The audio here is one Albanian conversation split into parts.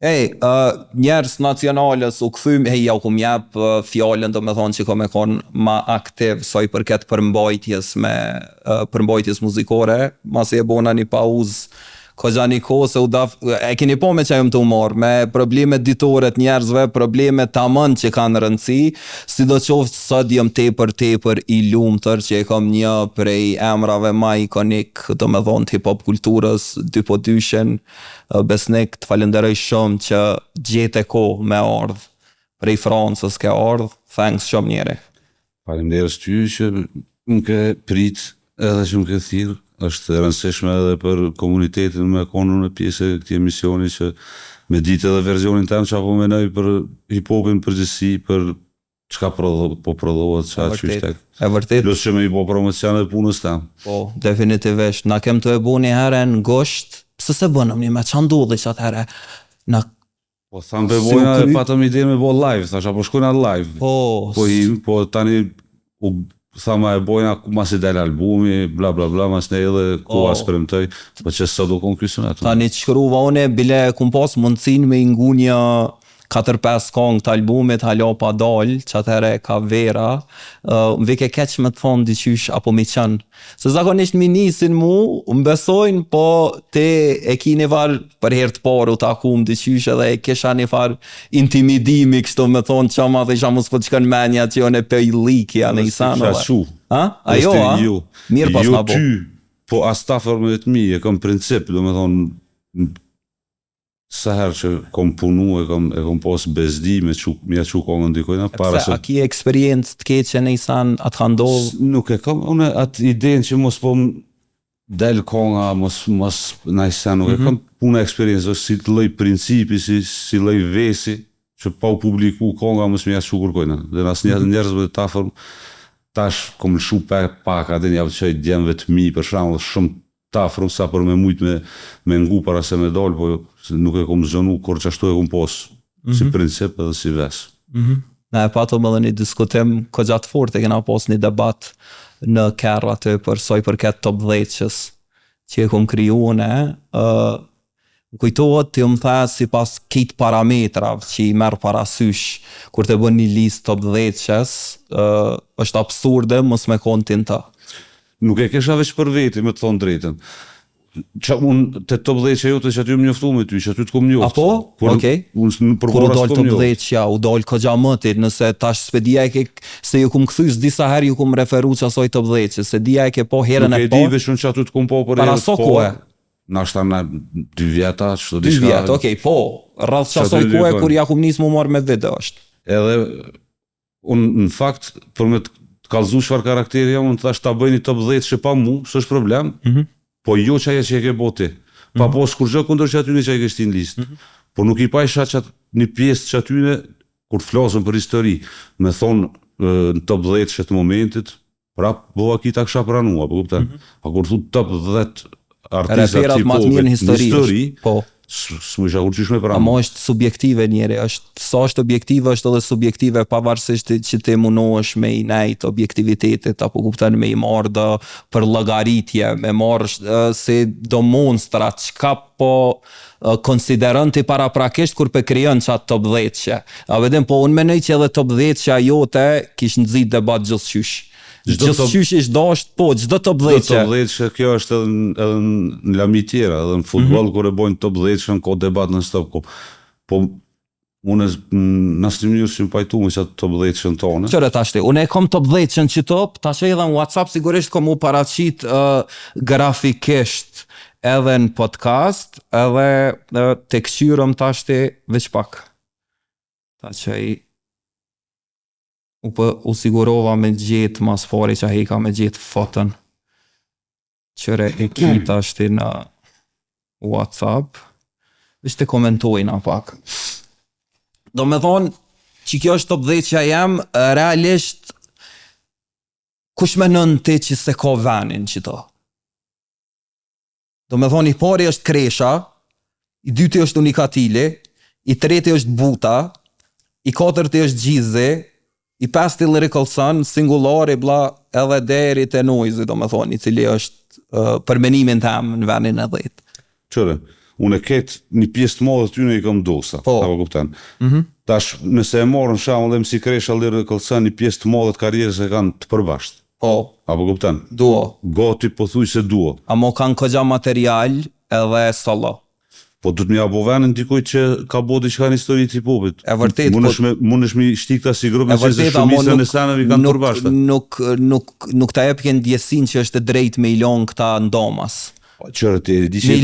Njerëz nacionalës u kthym, ja u kum jap fjalën, domethënë që kam qenë ma aktiv sa i përket përmbajtjes muzikore, masi e bona një pauzë koxa një kohë se e keni po me që ajo më të umar, me problemet ditore të njerëzve, problemet tamam që kanë rëndësi, sidoqoftë sot jam tepër i lumtur që e kam një prej emrave ma ikonik, domethënë hip-hop kulturës, dy po dyshen, Besnik, të falenderoj shumë që gjete kohë me ardhë, prej Francës ke ardhë, thanks shumë njeri. Faleminderit ty që më ke prit edhe që më ke thirr. Është rëndësishme edhe për komunitetin me konë në pjesë e këtij emisioni që me ditë edhe versionin tem që apo menoj për hip-hopin përgjithësi, për çka po prodhohet, çka qyshtek. E vërtet. Plus që me i bo promocion e punës tem. Po, definitivisht. Na kem të e bu një herë në gosht, pse se bënëm një me që ndodhi që atëherë. Po thamë për boja e patëm ide me bo live, thash apo shkojna live. Po tani thama e bojna mas i del albumi, bla bla bla, mas ne edhe koha spremtoj, po që sot do konklusionet. Tani të shkruva une, bile kum pas mundësin me ingu një 4-5 kongë të albumit, hala pa dalë, që atëhere ka vera, më vike keq me të thonë diqysh apo mi qënë. Se zakonisht mi nisin mu, më besojnë, po te e ki një farë për herë të paru të akum diqysh edhe e kisha një farë intimidimi kështu me thonë që ma dhe isha mu s'po të shkën menja që jo në pëj likja në isanove. Ajo, mirë pas na bo. Jo ty, po as ta formët mi, e kom princip, do me thonë, sa herë që kom punu, e kom pas bezdi me mja që kongë ndikojna. A ki eksperiencë të keqe në isan atë ka ndodhë? Nuk e kam, une atë idenë që mos po del konga, mos në isan, nuk e kam puna eksperiencë, si të lej principi, si lej vesi, që pa u publiku konga mos mja që kërkojna. Dhe nësë njerëzve të tafërm, tash kom lëshu pak adin javë që i djemëve të mi, për shumë shumë tafërm, sa për me mujtë me ngu para se me dalë, po nuk e kom zënu, kur që ashtu e kom posë, si princip edhe si ves. Ne e pato me dhe një diskutim këgjatë fort, e kena posë një debat në kërë aty për soj përket top 10-qës që e kom kriju une, më kujtohet të më tha si pas kitë parametrav që i merë parasysh, kur të bën një listë top 10-qës, është absurde, mos me kontin të. Nuk e kesha veç për veti, me të thonë drejten. Unë të top 10 që jote që aty më njoftu me ty, që aty të kom njoftë. Apo? Okej. Kur u dollë top 10 që u dollë këgja mëtit, nëse tash spedia e ke, se ju kum këthys disa herë ju kum referu që asoj top 10, që se dia e ke po herën e po. Nuk e di veç unë që aty të kom po për herën e po. Para so kohë? Na shta në 2 vjeta, që të 2 vjetë, okej, po. Rrëth që asoj kohë kur ja kum nisë mu marrë me video është. Edhe, unë në fakt, për me të kalzu shfar karakteri jam, unë të thash ta bëj një top 10 që pa mu, së është problem, po jo që aje që e ke boti. Pa posë kur gjë kundër që atyne që e kështi në listë. Po nuk i pa isha që një pjesë që atyne, kur flasën për histori, me thonë në top 10 që të momentit, prap, boha kita kësha pranua, po kupta. Pa kur thu top 10 artizat që i në histori, s'mu isha kur qysh me pranë. Amo është subjektive njeri, sa është objektive, është edhe subjektive, pavarësisht që te munohesh me i nejt objektivitetit, apo kuptan me i marrë për llogaritje, me marrë se do monstrat, qka po konsiderën të paraprakisht kur për kryon qatë top 10 që. A vedem, po unë menoj që edhe top 10 që ajote kish nëzit debat gjithë qysh ishtë dasht, po, gjdo top 10 që. Top 10 që kjo është edhe në lami tjera, edhe në futbol, kur e bojnë top 10 që në ko debat në stop. Po, unë në asë një njërë që më pajtu me që top 10 që në tonë. Qëre tashti, unë e kom top 10 që në qitop, tash edhe në WhatsApp sigurisht kom u paraqit grafikisht edhe në podcast, edhe të këqyrëm tashti veç pak. Ta që u sigurova me gjithë mas fari që heka me gjithë fotën qëre e kita është në WhatsApp veç të komentojnë pak. Do me thonë që kjo është top 10 që jam realisht kush me nënë ti që se ka venin që to. Do me thonë i pari është Kresha, i dyti është Unikatili, i treti është Buta, i katërti është Gjizi, i pesti Lyrical Sun, singulari, bla, edhe deri të Noisy, do me thonë, i cili është përmenimin tam në venin e 10. Qëre, unë e ketë një pjesë të madhe të tyne i kam dosta, apo kupton. Tash, nëse e marrën shembull MC Kresha Lyrical Sun, një pjesë të madhe të karrierës e kanë të përbashkët. Apo kupton. Duo. Gati pothuajse duo. Amo kanë kogja material edhe solo. Po du të më apo vënë dikujt që ka bërë diçka në histori të hip-hopit. E vërtet. Mundesh mi shtik ta si grup me shumica në sanave kanë përbashkët. Nuk ta jep ndjesin që është e drejtë me i lon këta ndomas. Qërë ti di që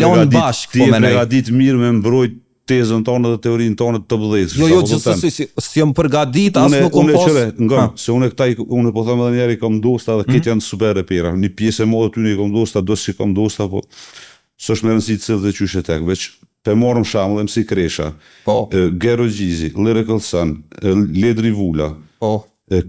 ti e përgadit mirë me mbrojt tezën tonë dhe teorinë tonë të bëdhejtës. Jo, gjithsesi si jam përgadit, as nuk kom pas. Se unë po them edhe njerë i kom dosta dhe këtë janë super repera. Një pjesë e modë t'yne i kom dosta, do si kom dosta, po s'është me rëndësi të cilë dhe qyshe tek, veç pe morëm shembull MC Kresha, Gero Gjizi, Lyrical Sun, Ledri Vula,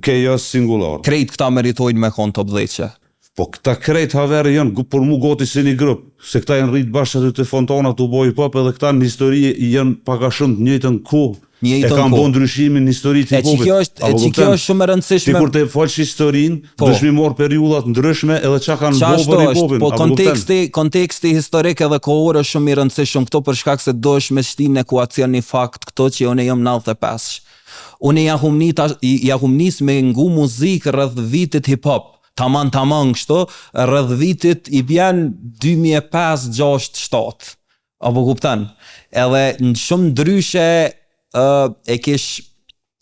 Chaos Singular. Krejt këta meritojnë me konë top 10. Po këta krejt havere janë për mu goti si një grup, se këta janë rritë bashkë aty të Fontana të boj pop, edhe këta në histori janë paka shumë të njëjtën kohë. E kanë bën ndryshimin në histori të hip-hopit. E kjo është shumë e rëndësishme. Ti kur të falësh historinë, dush mi marr periudha të ndryshme edhe çka kanë bërë për hip-hopin. Po konteksti historik edhe kohor është shumë i rëndësishëm këto për shkak se dosh me shtin në ekuacion një fakt këto që unë jam 95. Unë ja humnis me ngu muzikë rreth vitit hip-hop. Taman kështu, rreth vitit i bjen 2005, 6, 7. Apo kupton? Edhe në shumë ndryshe e kish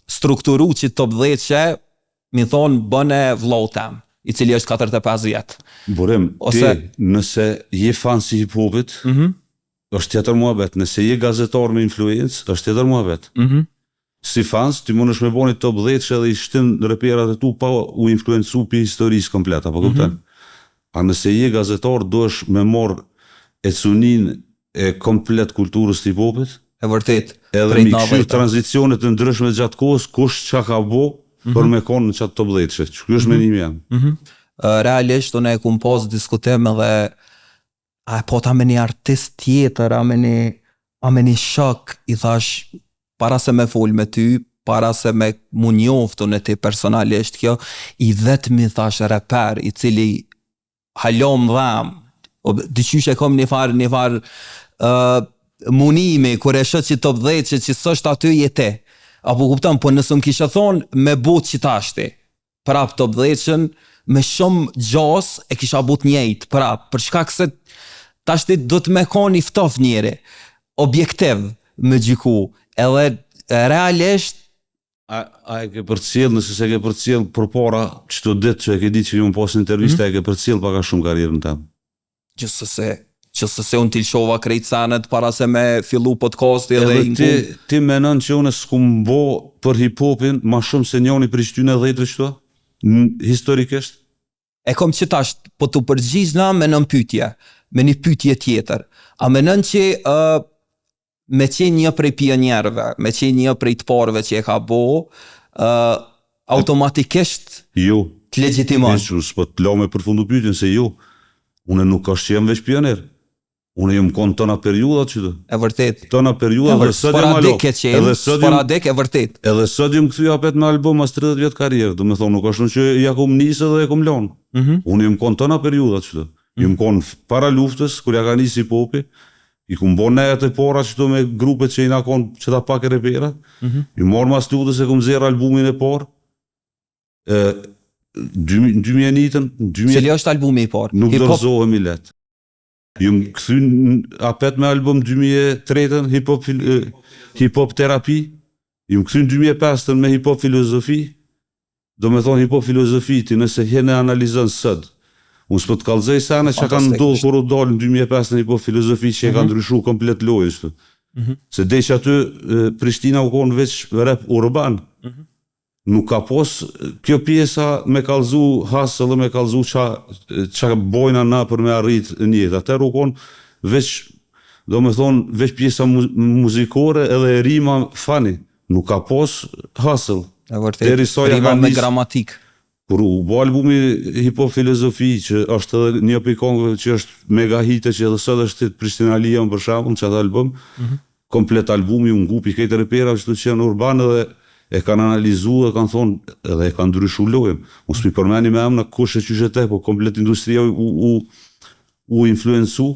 strukturu që top 10 që mi thonë bëne vllau tem, i cili është 45 vjetë. Burim, ti nëse je fan si hip-hopit, është tjetër muhabet. Nëse je gazetar me influencë, është tjetër muhabet. Si fans, ti mund është me boni top 10 që edhe i shtin reperat e tu pa u influencu për historisë komplet, apo kupton? A nëse je gazetar, do është me morë e cunin e komplet kulturës të hip-hopit, e vërtet, edhe mi këshirë tranzicionet të ndryshme gjatë kohës, kush që ka bo për me konë në qatë top 10 që kjo është menimi jam. Realisht, unë e kum pas diskutem edhe a po ta me një artist tjetër, a me një shok, i thash, para se me fol me ty, para se me mu njoftu në ti personalisht kjo, i vetëmi thash reper, i cili halom dham, dyqysh e kom një farë munimi, kur e shët që top 10 që sështë aty jete, apo kuptam, po nësëm kisha thonë me bot që tashti, prap top 10 me shumë gjas e kisha bot njejt, prap, për shkak se tashti do të me konë i ftof njeri, objektiv me gjiku, edhe realisht a e ke për cilë, nëse se ke për cilë për para qëto ditë që e ke ditë që ju më posë intervista, e ke për cilë paka shumë karierën tem. Qësëse unë t'ilshova krejt sanet para se me fillu podcasti edhe ti menon që unë s'kum bo për hip-hopin ma shumë se njoni për ishtyne dhejtëve qëto? Historikisht? E kom që tash, po të përgjizna me nën pytje, me një pytje tjetër. A menon që me qenë një prej pionjerëve, me qenë një prej të parëve që e ka bo, automatikisht të legjitimon? S'po të lau me përfundu pytjen se jo. Une nuk është që jam veç pioner. Une jam konë tëna periudat që të. E vërtet. Tëna periudat dhe sot jam alo. Sporadik e vërtet. Edhe sot jam këthy apet me album as 30 vjetë karierë. Do me thonë, nuk është në që ja kom nisë dhe ja kom lonë. Une jam konë tëna periudat që të. Jam konë para luftës, kur ja ka nisi popi, i kum bo nejët e pora që të me grupet që i na konë që ta pak e repera. I morë mas lutës e kum zerë albumin e parë. 2001-ën. Cili është albumi i parë? Nuk dorëzohemi letë. Jum këthyn apet me album 2003-ën, hip-hop terapi, jum këthyn 2005-ën me hip-hop filozofi, do me thonë hip-hop filozofi, ti nëse hene analizën sëd, unë s'po të kalzej sene që kanë ndodhë kur u dalë në 2005-ën hip-hop filozofi që e kanë ndryshu komplet lojë, se dhe që aty Prishtina u konë veç rap urban, nuk ka pos kjo pjesa me kalzu hasë dhe me kalzu qa bojna na për me arrit njët. Atër u konë veç, do me thonë, veç pjesa muzikore edhe rima fani. Nuk ka pos hasëll. E vërtet, rima me gramatik. Kur u bo albumi hip-hop filozofi, që është edhe një pikongve që është mega hite, që edhe sot është Prishtina Lija për shembull, që atë album, komplet albumi, unë gupi kejtë repera, që që janë urbanë dhe e kanë analizu dhe kanë thonë edhe e kanë ndryshu lojëm. Unë s'pi përmeni me emna kush e qyshet e, po komplet industria u influencu,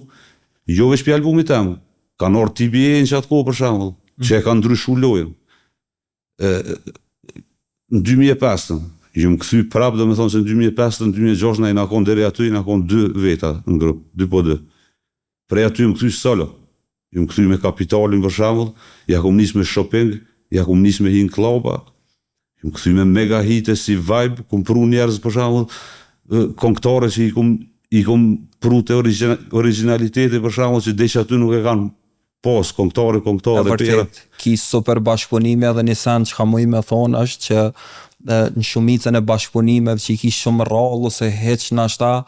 jo veç për albumit temë. Kanë orë TBA në qatë kohë për shembull, që e kanë ndryshu lojën. Në 2005, jam kthy prapë, domethënë se në 2005, në 2006 na kon deri aty, na kon 2 veta në grup, 2-2. Prej aty jam kthy solo. Jam kthy me Kapitalin për shembull, ja kom nis me Shopping, ja kom nis me Hin Klaba. Jam kthy me mega hite si Vibe, kom pru njerëz për shembull, këngëtarë që i kom pru të originaliteti për shembull që desh aty nuk e kanë pas këngëtarë pera. Ki super bashkëpunime edhe një sen që ka muj me thonë është që në shumicën e bashkëpunimeve që i ki shumë rall ose heq nashta,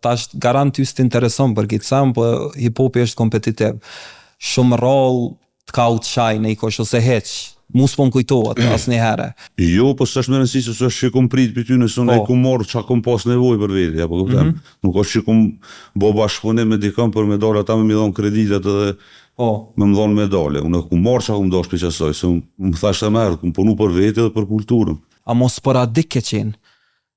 tash garantis të intereson për këtë sen, për hip-hopi është kompetitiv. Shumë rall të ka outshine i kosh ose heq. Mu s'pon kujtohet asë një herë. Jo, po s'është me rëndësi se s'është që kom prit për ty nëse unë e kom marrë që kom pas nevojë për veti, apo kuptem. Nuk është që kom bo bashkëpunim me dikën për medalë, ata me dhon kreditet edhe me më dhon medalë. Unë kom marrë që kom dosh për qësoj, se më thash të merë, kom punu për veti dhe për kulturën. A mos sporadik ke qenë,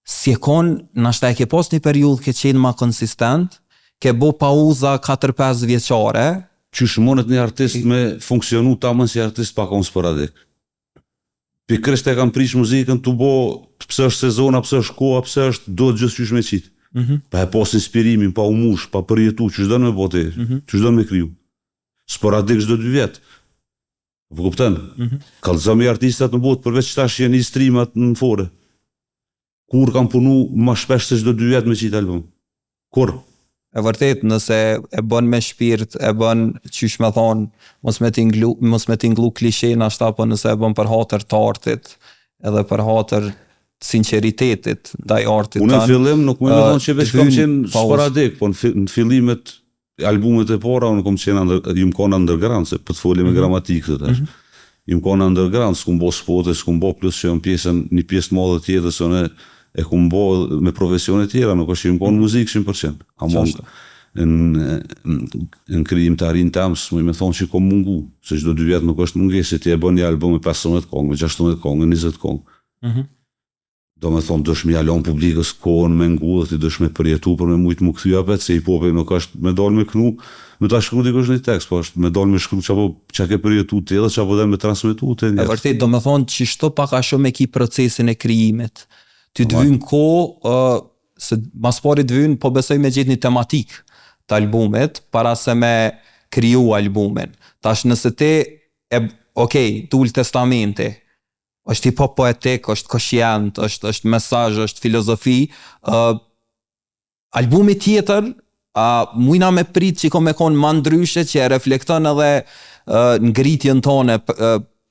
si e konë, nashta e ke pas një periudhë ke qenë ma konsistent, ke bo pauza 4-5 vjeqare, Qysh monet një artist me funksionu tamën si artist pa kon sporadik. Pikrisht e kam prish muzikën të bo, pëse është sezona, pëse është koha, pëse është do të gjithë qysh me qitë. Pa e pas inspirimin, pa u mush, pa përjetu, qysh do me bote, qysh do me kriju. Sporadik çdo 2 vjet. Po kupton? Kallëzami artistat në botë përveç tash janë i streamat në fore. Kur kam punu ma shpesh se çdo 2 vjet me qitë album? Kur? E vërtet, nëse e bën me shpirt, e bën qysh me thonë, mos me t'inglu klishena ashta, po nëse e bën për hatër të artit, edhe për hatër sinceritetit ndaj artit. Unë në fillim nuk më thonë që veç kam qenë sporadik, po në fillimet albumet e para, unë kom qenë jum konë underground, se për të foli me gramatikë të tash. Jum konë underground, s'kum bo spote, s'kum bo plus që një pjesë madhe tjetër, se unë e kum bo me profesione tjera, nuk është që jum konë muzikë 100%. Amon në krijim të arin tams, më i me thonë që kom mungu, se çdo 2 vjet nuk është mungesë, se ti e bën një album me 15 kongë, me 16 kongë, 20 kongë. Do me thonë, dësh me jalon publikës kohën me ngu, dhe ti dësh me përjetu për me mujtë më këthyja pet, se hip-hopi nuk është me dalë me knu, me ta shkru dikush një tekst, po është me dalë me shkru që ke përjetu të edhe, që apo dhe me transmitu të njerë. E vërtet, do me thonë që shto pak a shumë e ki procesin e krijimit. Ty të vynë ko, se mas pari të vynë, po besoj me gjithë një tematik të albumit, para se me kriju albumin. Tash nëse ti, tull testamenti, është hip-hop poetik, është koshient, është mesazh, është filozofi, albumi tjetër, mujna me prit që ko me konë ma ndryshe, që e reflekton edhe ngritjen tone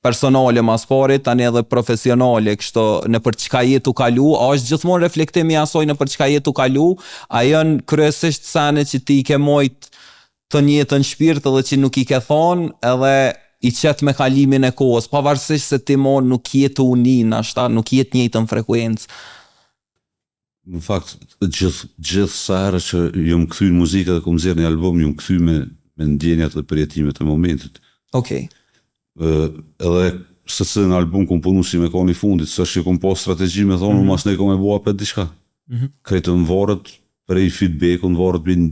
personale mas parit, tani edhe profesionale, kështu në për çka jetu kalu, a është gjithmonë reflektimi asoj në për çka jetu kalu, a janë kryesisht sene që ti i ke mojt të njëtën shpirt edhe që nuk i ke thonë, edhe i qetë me kalimin e kohës, pavarësisht se ti mo nuk jetu unin, ashta, nuk jetë njëtën frekuencë. Në fakt, gjithë sa herë që jom kthy në muzikë dhe kom zirë një album, jom kthy me ndjenjat dhe përjetimet e momentit. Edhe se në album kom punu si me koni fundit, së është që kom po strategji me thonë, mas ne kom e bua për diçka. Krejtë në varët, prej feedback, në varët binë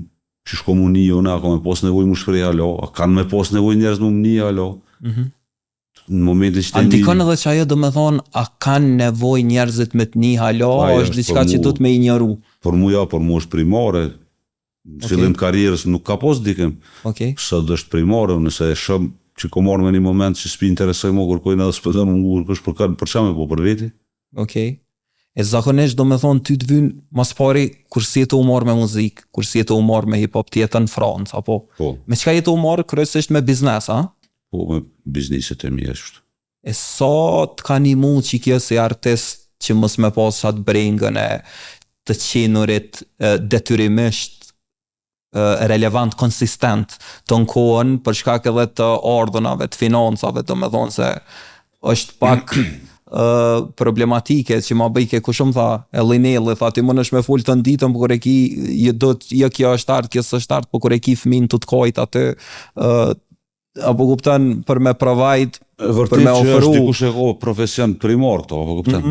që shkom unë një, a kom e pos nevoj më shprej alo, a kanë me pos nevoj njerëz më një alo. Në momentin që Antikon edhe që ajo do me thonë, a kanë nevoj njerëzit me të një alo, është diçka që du të me ignoru. Por mu është primare, në fillim karierës nuk ka pos dikem, së dështë primare, nëse e shumë që ko marrë me një moment që s'pi interesoj mo kërkojnë edhe s'pëdën më ngurë, për qa me po për veti. E zakonisht do me thonë ty të vynë mas pari kur si jetë u marrë me muzikë, kur si jetë u marrë me hip-hop tjetër në Francë, apo? Me qka jetë u marrë kryesisht me biznes, a? Po, me bizniset e mjeshtë. E sa të ka një mund që kjo si artist që mës me pas qatë brengën e të qenurit detyrimisht relevant, konsistent të në kohën për shkak edhe të ardhunave, të financave, të me thonë se është pak problematike që ma bëjke ku shumë tha e linelli, tha ti mund është me full të nditën për kur e ki jo kjo është artë, kjo së është artë për kur e ki fmin të kojt aty apo kuptan për me provide për me ofru. Vërtit që është dikush e ko profesion primar këto, apo kuptan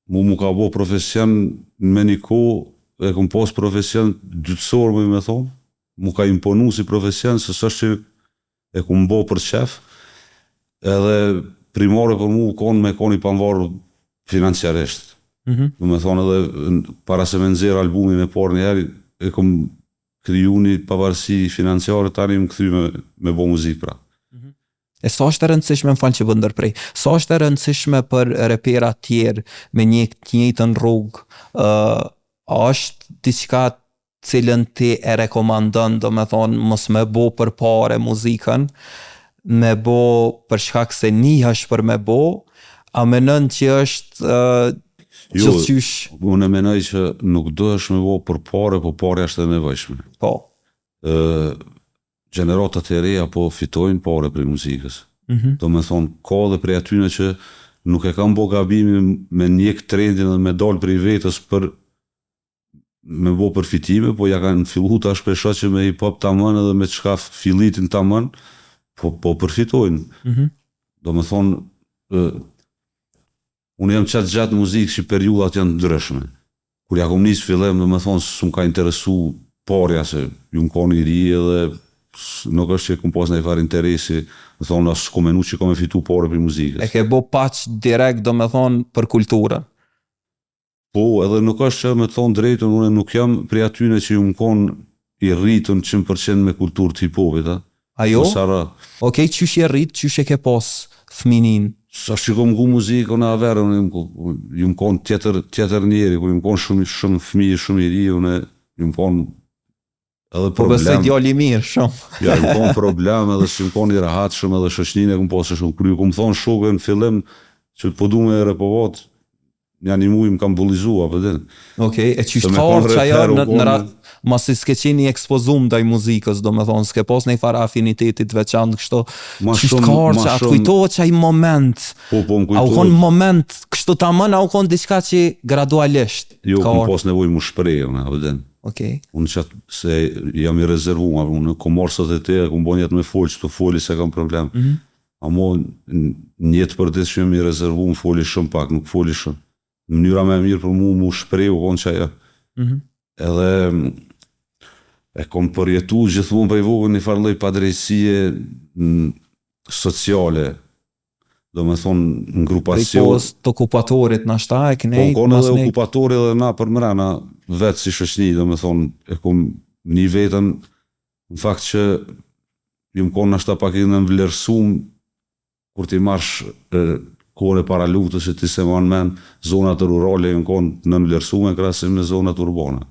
mu ka bo profesion me një ko e kom pos profesion dytësor me thonë, mu ka imponu si profesion, se së është që e kum bo për qef, edhe primore për mu konë me konë i panvarë financiarisht. Do me thonë edhe para se me nxerë albumin e parë njëherë, e kum kriju një pavarësi financiare, tani më kthy me bo muzikë pra. E sa është e rëndësishme, më falë që bë ndërprej, sa është e rëndësishme për repera tjerë me një të njëjtën rrugë, është diçka cilën ti e rekomandon, do me thonë, mos me bo për pare muzikën, me bo për shkak se nihesh për me bo, a menon që është gjithçysh? Unë menoj që nuk do është me bo për pare, po pare është e nevojshme. Po. Gjeneratat e reja po fitojnë pare për muzikës. Do me thonë, ka dhe prej atyne që nuk e kam bo gabimi me njek trendin dhe me dalë prej vetës për me bo përfitime, po ja kanë fillu të shpesha që me hip-hop tamën edhe me qka filitin tamën, po përfitojnë. Do me thonë, unë jam qatë gjatë muzikë që periudat janë ndryshme. Kur ja kom nisë fillem, do me thonë, së më ka interesu parja, se ju më konë i ri edhe nuk është që kom pas në e farë interesi, do thonë, asë kom menu që kom e fitu pare për muzikës. E ke bo paq direkt, do me thonë, për kulturën. Po, edhe nuk është që me thonë drejtën, unë nuk jam prej atyne që ju më konë i rritën 100% me kulturë të hip-hopit, Ajo? Okej, qysh je rrit, qysh e ke pas fëminin? Sa që kom gu muzikë, unë averë, ju më konë tjetër njeri, ju më konë shumë fëmijë, shumë i ri, ju më konë edhe problem. Po besoj djali mirë, shumë. Ja, ju më konë problem, edhe që më konë i rahat shumë, edhe shoqnin e kom pasë shumë. Kër ju kom thonë shokë në fillim, që po du me repovat, një muj më kam bullizua, për din. Okej, e qysh të orë që ajo mas i s'ke qeni ekspozum daj muzikës, do me thonë, s'ke pos në i fara afinitetit veçantë kështu, qysh të orë që atë kujtohet që a i moment, a u konë moment, kështu ta mën, a u konë diçka që gradualisht. Jo, kom pos nevoj më shprejë, për din. Unë qatë se jam i rezervu, unë kom morsat e te, kom bo njetë me folë, që të foli se kam problem. A mo njetë për ditë që jam i rezervu, më foli shumë pak, nuk foli shumë. Në mënyra me mirë për mu, mu shpreju, konë që aja. Edhe e kom përjetu gjithmonë për i vogën një farloj padrejtësie sociale, do me thonë në grupacion. Prej post të okupatorit në ashta e kënej? Po, konë edhe okupatorit dhe na për mrena vetë si shoqni, do me thonë, e kom një vetën, në fakt që ju më konë në ashta pak i në vlerësum, kur ti marsh kore para luftës që ti se manë men, zonat rurale ju më konë në vlerësume krasim në zonat urbane.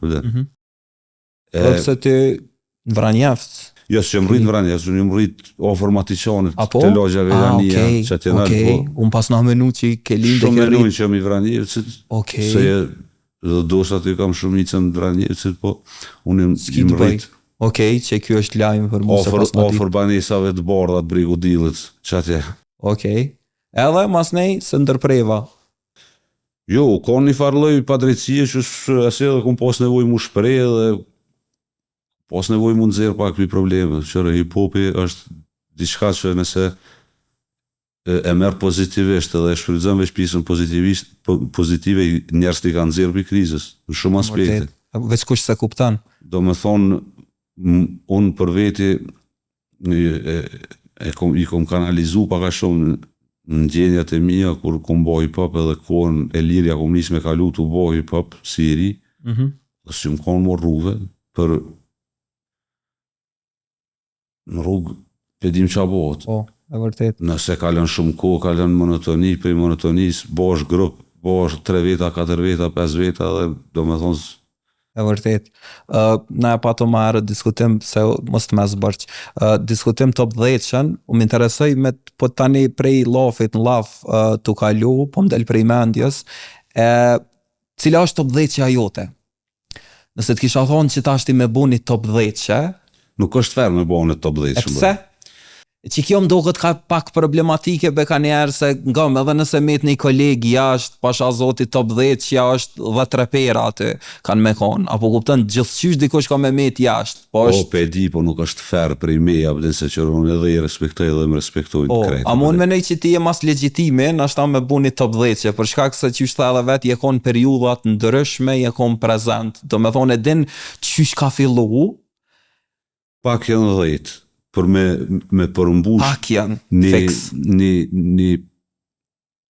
Përse ti në Vranjevës? Jo, që më rritë në Vranjevës, unë më rritë ofër Matiqanit, të logja Vejania, që atje nalë po. Unë pas në menu që i ke lindë shumë menu që jam i Vranjevës, se dhe doshtë aty kam shumicën në Vranjevës, po unë i më rritë. Okej, që kjo është lajmë për mu se pas në ditë. Ofër banesave të bardhat, brigodilit, që atje. Okej. Edhe mas nej se ndërpreva. Jo, ka një farloj padrejtësie që asë edhe kom pas nevoj mu shprej dhe pas nevoj mu nëzirë pak për probleme. Qërë hip-hopi është diçka që nëse e merë pozitivisht edhe e shfrydzën veç pisën pozitive njerës t'i kanë nëzirë për krizës, në shumë aspekte. Veç kush se kuptan? Do me thonë, unë për veti i kom kanalizu paka shumë në gjenjat e mija, kur kom bo hip-hop edhe kohën e lirja kom nisë me kalu të bo hip-hop si i ri, dhe si më konë më rrugëve, për në rrugë pedim qa bohët. Po, e vërtet. Nëse kalën shumë kohë, kalën monotoni, për monotonis, bo është grupë, bo është 3 veta, 4 veta, 5 veta, dhe do me thonë... E vërtet. Na e pato ma herë diskutim, se mos të me zbërq, diskutim top 10-shën, më interesoj me po tani prej lafit në laf të kalu, po më del prej mendjes, cila është top 10-shëja jote? Nëse të kisha thonë që ta është i me bu një top 10-shë, nuk është ferë me bo një top 10-shë. E pse? Që kjo më doket ka pak problematike beka njerë se nga me edhe nëse met një kolegi jashtë, pasha zoti top 10 që ja është 10 repera aty kanë me konë, apo kuptën gjithçysh dikush ka me met jashtë. Po pe di, po nuk është ferë prej meja, përdin se që unë edhe i respektoj edhe më respektojnë krejtë. A mund menoj që ti je mas legjitime, nashta me bu një top 10 që për shkak se qysh tha edhe vetë je konë periudat ndryshme, je konë prezent, do me thonë e din qysh ka fillu? Pak janë 10. për me përmbush Pak janë,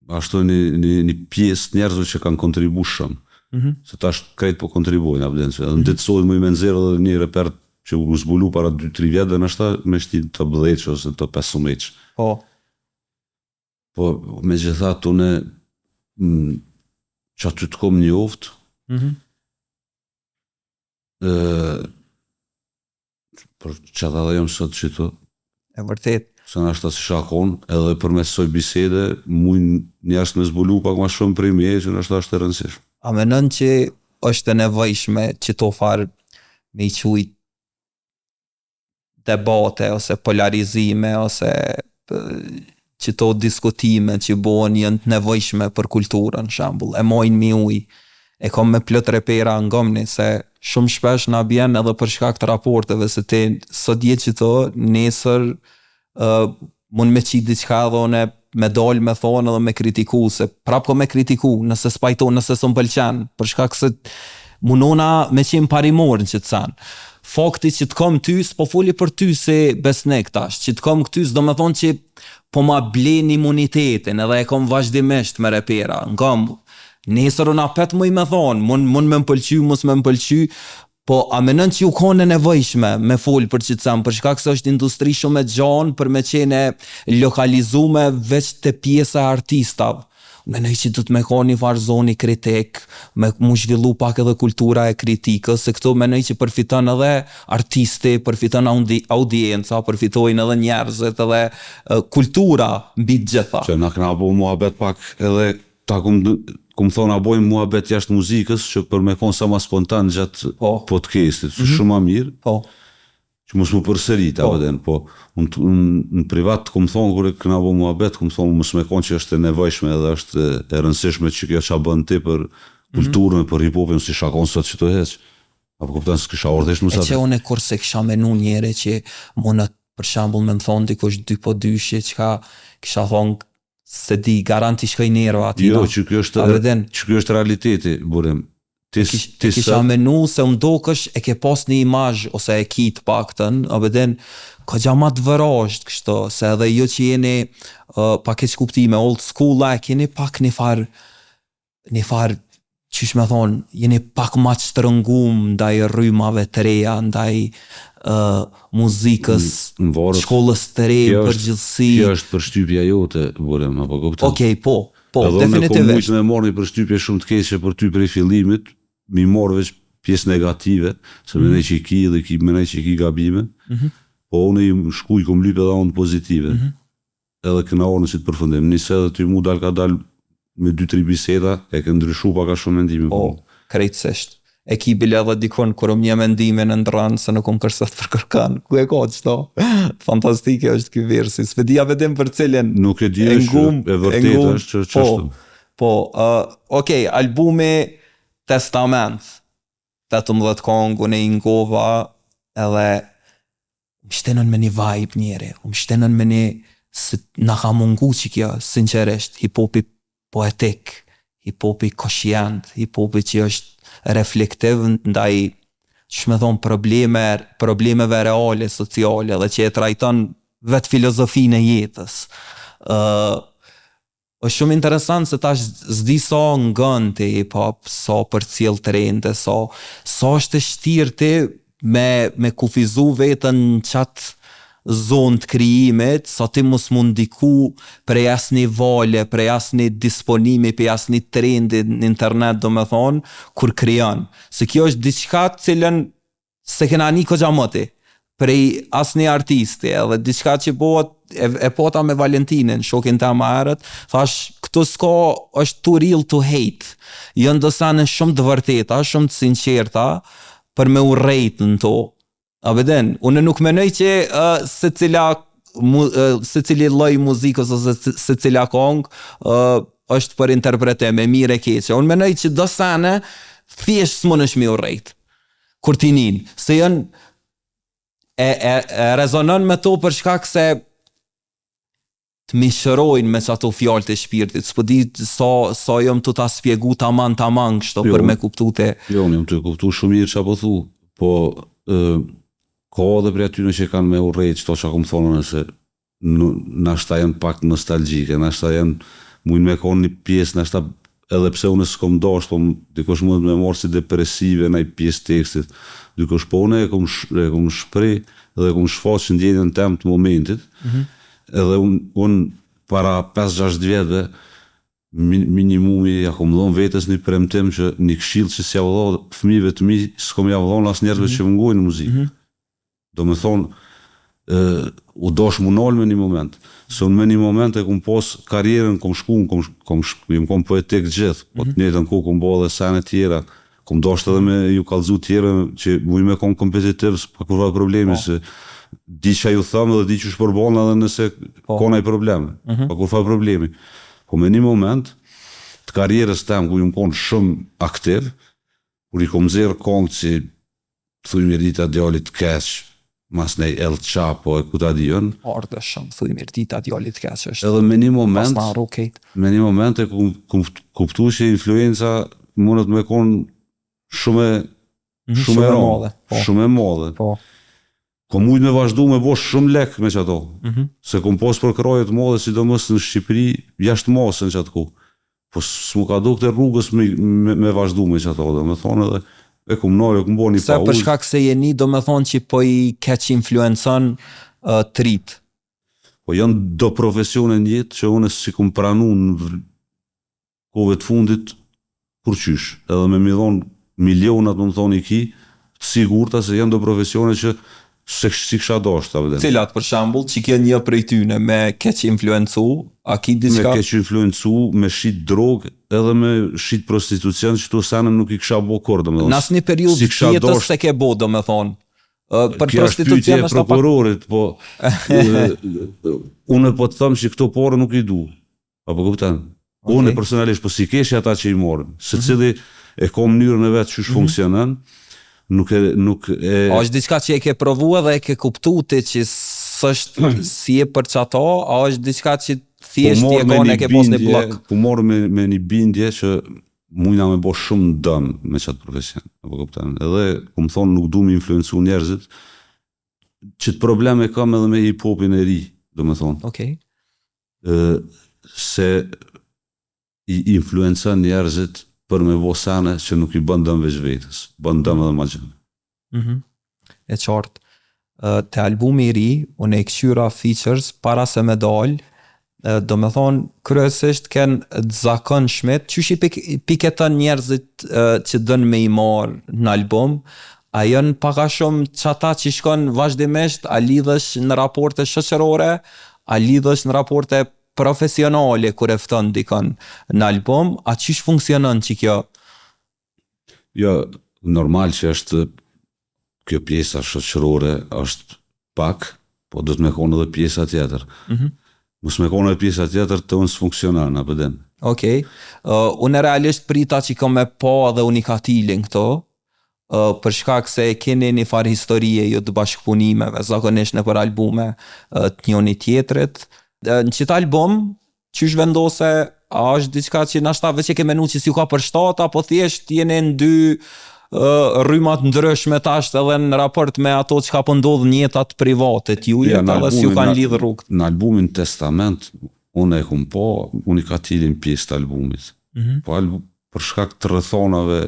një pjesë njerëzve që kanë kontribu shumë. Se tash krejt po kontribuojnë, në ditësojnë më i menzirë dhe një reper që u zbulu para 2-3 vjetë dhe nështë me shti të 10 ose të 15. Po, me gjitha tune që aty të kom një oftë, për që dhe dhe jam sot që të e vërtet. Se në ashtë të si shakon, edhe për mes soj bisede, mujnë njerës me zbulu pak ma shumë prej me, që në ashtë të rëndësish. A menon që është e nevojshme që to farë me i qujt debate, ose polarizime, ose që to diskutime që bohen janë të nevojshme për kulturën, shambull, e mojnë mi uj, e kom me plët repera në gomni, se shumë shpesh na bjen edhe për shkak të raporteve, se te sot jetë që to, nesër mund me qitë diqka dhe one me dollë me thonë edhe me kritiku, se prap ko me kritiku, nëse s'pajto, nëse s'm pëlqen, për shkak se mundona me qenë parimorën që të sanë. Fakti që të kom ty, s'po foli për ty se besnik tash, që të kom këty, s'do me thonë që po ma blen imunitetin, edhe e kom vazhdimisht me repera, ngam, nesër unë apet mu i me thonë, mund me m'pëlqy, mos me m'pëlqy, po a menën që ju kone nevojshme me folë për që të samë, për shkak se është industri shumë e gjanë për me qene lokalizume veç të pjesa artistav. Menoj që du të me ka një farë zoni kritik, me mu zhvillu pak edhe kultura e kritikës, se këto menoj që përfiton edhe artisti, përfiton audienca, përfitojnë edhe njerëzit, edhe kultura mbi gjitha. Që na këna bo muhabet pak edhe ta kum thonë a bojmë muhabet jashtë muzikës, që për me konë sa ma spontan gjatë podcastit, shumë ma mirë, që mos më përsërit, në privat kum thonë, kërë këna bo muhabet, kum thonë mos me konë që është e nevojshme edhe është e rëndësishme që kjo qa bënë ti për kulturën, për hip-hopin, si shakon sot që të heq, apo kuptan së kisha ordesht më sa. E që une kur se kisha menu njere që mundet për shambull me më thonë dikush 2-2 që ka kisha thonë se di garanti shkoj nerva atina. Jo, që kjo është realiteti, burim. Kisha menu se mdokësh e ke pas një imazh ose e ki të paktën, abeden, ka gjama të vërasht kështu, se edhe jo që jeni pak e kuptime old school like, jeni pak një farë qysh me thonë, jeni pak ma që të rëngum ndaj rrymave të reja, ndaj muzikës, shkollës të rejë, përgjithsi. Kjo është përshtypja jote, burim, apo kuptan? Okej, po, definitivisht. Edhe me mujtë me marrë një përshtypje shumë të keqe për ty prej fillimit, mi marrë veç pjesë negative, se me nej që i ki dhe me nej që i ki gabime, po unë i shkuj kom lyp edhe onë pozitive. Edhe këna orë në që të përfundim. Nisë edhe ty mu dal ka dal me 2-3 biseda, e ke ndryshu paka shumë mendime. Po, krejtësisht. E ki bile edhe dikon kërëm një mendime në ndërranë se nuk kërset për kërkan. Ku e ka qëto? Fantastike është këj versi. Svedia vedim për cilin. Nuk e di është, e vërtet është që qështëm. Po, okej, albumi Testament, 18 kongë, unë e ingova, edhe më shtenën me një vibe njeri, më shtenën me një, në ka mungu që kjo, sinqerisht, hip-hopi poetik, hip-hopi koshient, hip-hopi që është reflektiv ndaj që me thonë problemeve reale, sociale, dhe që e trajton vetë filozofinë e jetës. është shumë interesant se tash zdi sa ngën ti hip-hop, sa për cilë të rende, sa është e shtirë ti me kufizu vetën në qatë zonë të krijimit, sa ti mos mund diku prej asni vale, prej asni disponimi, prej asni trendi në internet, do me thonë, kur krijan. Se kjo është diçka cilën se kena një ko gjamoti, prej asni artisti, edhe diçka që e pota me Valentinin, shokin ta ma herët, thash, këtu s'ka është too real to hate, jënë dësane shumë të vërteta, shumë të sinqerta, për me u rejtë në to. A veden, unë nuk menoj që se cili lloj muzikës ose se cila kongë është për interpretim e mire keqe. Unë menoj që do sane thjesht s'munësh mi u rejt kur ti nin, se janë e rezonon me to për shkak se të mishërojnë me qato fjallë të shpirtit, s'po di sa jom të ta spjegu taman kështu për me kuptu te. Jo, unë jom të kuptu shumë mirë që apo thu, po Ka edhe për aty që kanë me urrejt çto që kom thonë se nashta janë pak nostalgjike, nashta janë mund me konë një pjesë, nashta edhe pse unë s'kom dash, po dikush mund me marrë si depresive në pjesë tekstit, dikush po unë e kom shpreh edhe kom shfaqë ndjenjën tem të momentit, edhe unë para 5-6 vjetëve minimumi ja kom dhon vetes një premtim që një këshill që s'ja vëllon fëmijëve të mi, s'kom ja vëllon as njerëzve që mëngojnë muzikë. Do me thonë u dosh mu nol me një moment. Se unë me një moment e kom pos karierën, kom kom poetik gjithë, po të njëjtën kohë kom bo edhe sene tjera, kom dosh edhe me ju kallëzu tjera që muj me kom kompetitiv, pa kur fa problemi, se di që ju thëmë dhe di që shpërbon edhe nëse konaj probleme, pa kur fa problemi. Po me një moment të karierës tem, ku ju më konë shumë aktiv, kur i kom zirë kongë që thuj Mirdita djallit keq, mas nej El Chapo e ku ta dijon. Ardhe shumë, thuj Mirdita djallit keq është. Edhe me një moment, me një moment e kuptu që influenca mundet me konë shumë e madhe. Shumë e madhe. Ko mujt me vazhdu me bosh shumë lek me qëto. Se kom pos për krajet madhe, sidomos në Shqipëri, jashtë masën që atë ku. Po s'mu ka do këtë rrugës me vazhdu me qëto, dhe me thonë edhe e kom nore, kom bo një pauzë. Se për shkak se jeni, do me thonë që po i keq influencon të rritë. Po janë do profesione njëtë që unë si kom pranu në kove të fundit kur qysh. Edhe me mi thonë milionat më thonë i ki, të sigurta se janë do profesione që se si kësha dosht. Cilat, për shambull, që kjo një prej tyne me keq influencu, a ki diçka? Me keq influencu, me shit drog, edhe me shit prostitucion, që tu sanëm nuk i kësha bo kordë. Nas një periud tjetës se ke bo, do me thonë. Për prostitucion është prokurorit, po unë po të thëmë që këto porë nuk i du. Apo këpëtan? Unë personalisht, po si keshi ata që i morën. Se cili e ko mënyrën e vetë që funksionan, nuk e... A është diçka që e ke provu edhe e ke kuptu ti që sështë si e për qato, a është diçka që thjesht ti e kone e ke pos një blok? Po morë me një bindje që mujna me bo shumë dëm me qatë profesion. Edhe, ku më thonë, nuk du me influencu njerëzit, që të probleme kam edhe me hip-hopin e ri, do me thonë. Se i influencan njerëzit për me bo sane që nuk i bëndëm veç vetës, bëndëm edhe ma gjënë. E qartë, të albumi i ri, unë e këshyra features para se me dalë, do me thonë, kryesisht kënë të zakon shmet, që shi piketën njerëzit që dënë me i marë në album, a jënë paka shumë qata që shkon vazhdimisht, a lidhësh në raporte shoqërore, a lidhësh në raporte profesionale kur e fton dikon në album, a qysh funksionon që kjo? Jo, normal që është kjo pjesa shoqërore është pak, po do të me konë edhe pjesa tjetër. Mos me konë edhe pjesa tjetër të unë s'funksionan, apëden. Okej. Unë realisht prita që kom me pa edhe unikatilin këto, për shkak se keni një farë historie jo të bashkëpunimeve, zakonisht në për albume të njoni tjetrit. Në qëtë album, qysh vendose, a është diçka që nashta veç e ke menu që si u ka për shtata, apo thjesht jene në dy rrymat ndryshme tash edhe në raport me ato që ka pëndodhë njetat private t'juje, edhe si u kanë lidhë rrugët. Në albumin Testament, unë e kum po, unë i ka tilin pjesë të albumit. Po për shkak të rrethonave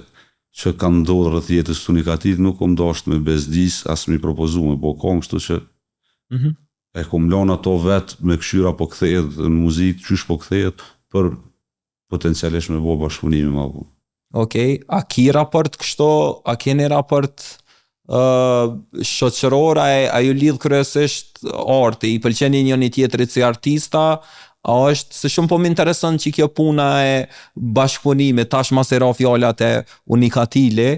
që kanë ndodhë rreth jetës të unikatit, nuk kom dasht me bezdis, as mi propozu me bo kongë, shtu që e kom lona ato vetë me këshyra po kthejet në muzikë, qysh po kthejet, për potencialisht me bo bashkëpunimi ma bu. Okej, a ki raport kështo, a keni raport shoqëror, a ju lidh kryesisht arti, i pëlqeni njëri tjetrit si artista, a është, se shumë po më intereson që kjo puna e bashkëpunimit, tash mas e ra fjallat e unikatile,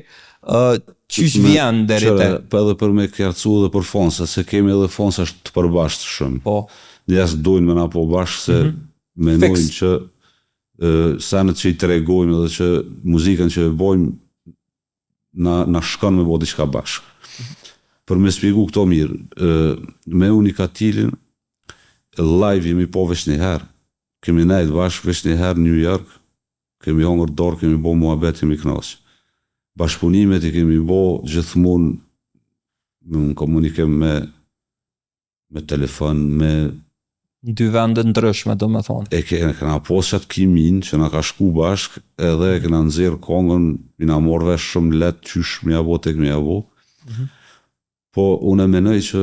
qysh vjen deri te? Edhe për me kjarcu dhe për fonsa, se kemi edhe fonsa të përbashkët shumë. Po. Dhe jasë dojnë me na po bashkë, se menojnë që sanet që i tregojmë edhe që muzikën që e bojmë na shkon me bo diçka bashkë. Për me spjegu këto mirë, me unikatilin, live jemi po veç një herë. Kemi nejtë bashkë veç një herë në New York, kemi hongër dorë, kemi bo muhabet, kemi knasë. Bashkëpunimet i kemi bo gjithmonë në komunikim me telefon, me Dy vende ndryshme, do me thonë. e kena pos qatë kimin që na ka shku bashk, edhe e kena nxjerr kongën, i na morë vesh shumë let qysh me javo tek me javo. Po unë e menoj që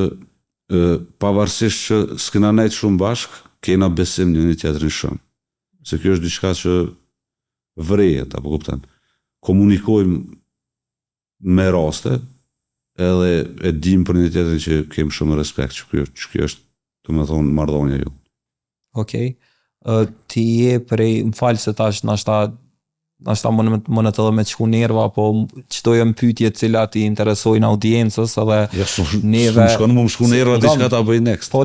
pavarësisht që s'kena nejt shumë bashk, kena besim një tjetrin shumë. Se kjo është diçka që vrejet, apo kupton. Komunikojmë me raste, edhe e dim për një tjetrin që kem shumë respekt, që kjo është, të me thonë, marrëdhënia ju. Okej. Ti je prej, më falë se tash nashta më në të dhe me të shku nerva, po qëto jëmë pyetje cilat i interesojnë audiencës, edhe Ja, neve... shkon më shku nerva, diçka ta bëj next. Po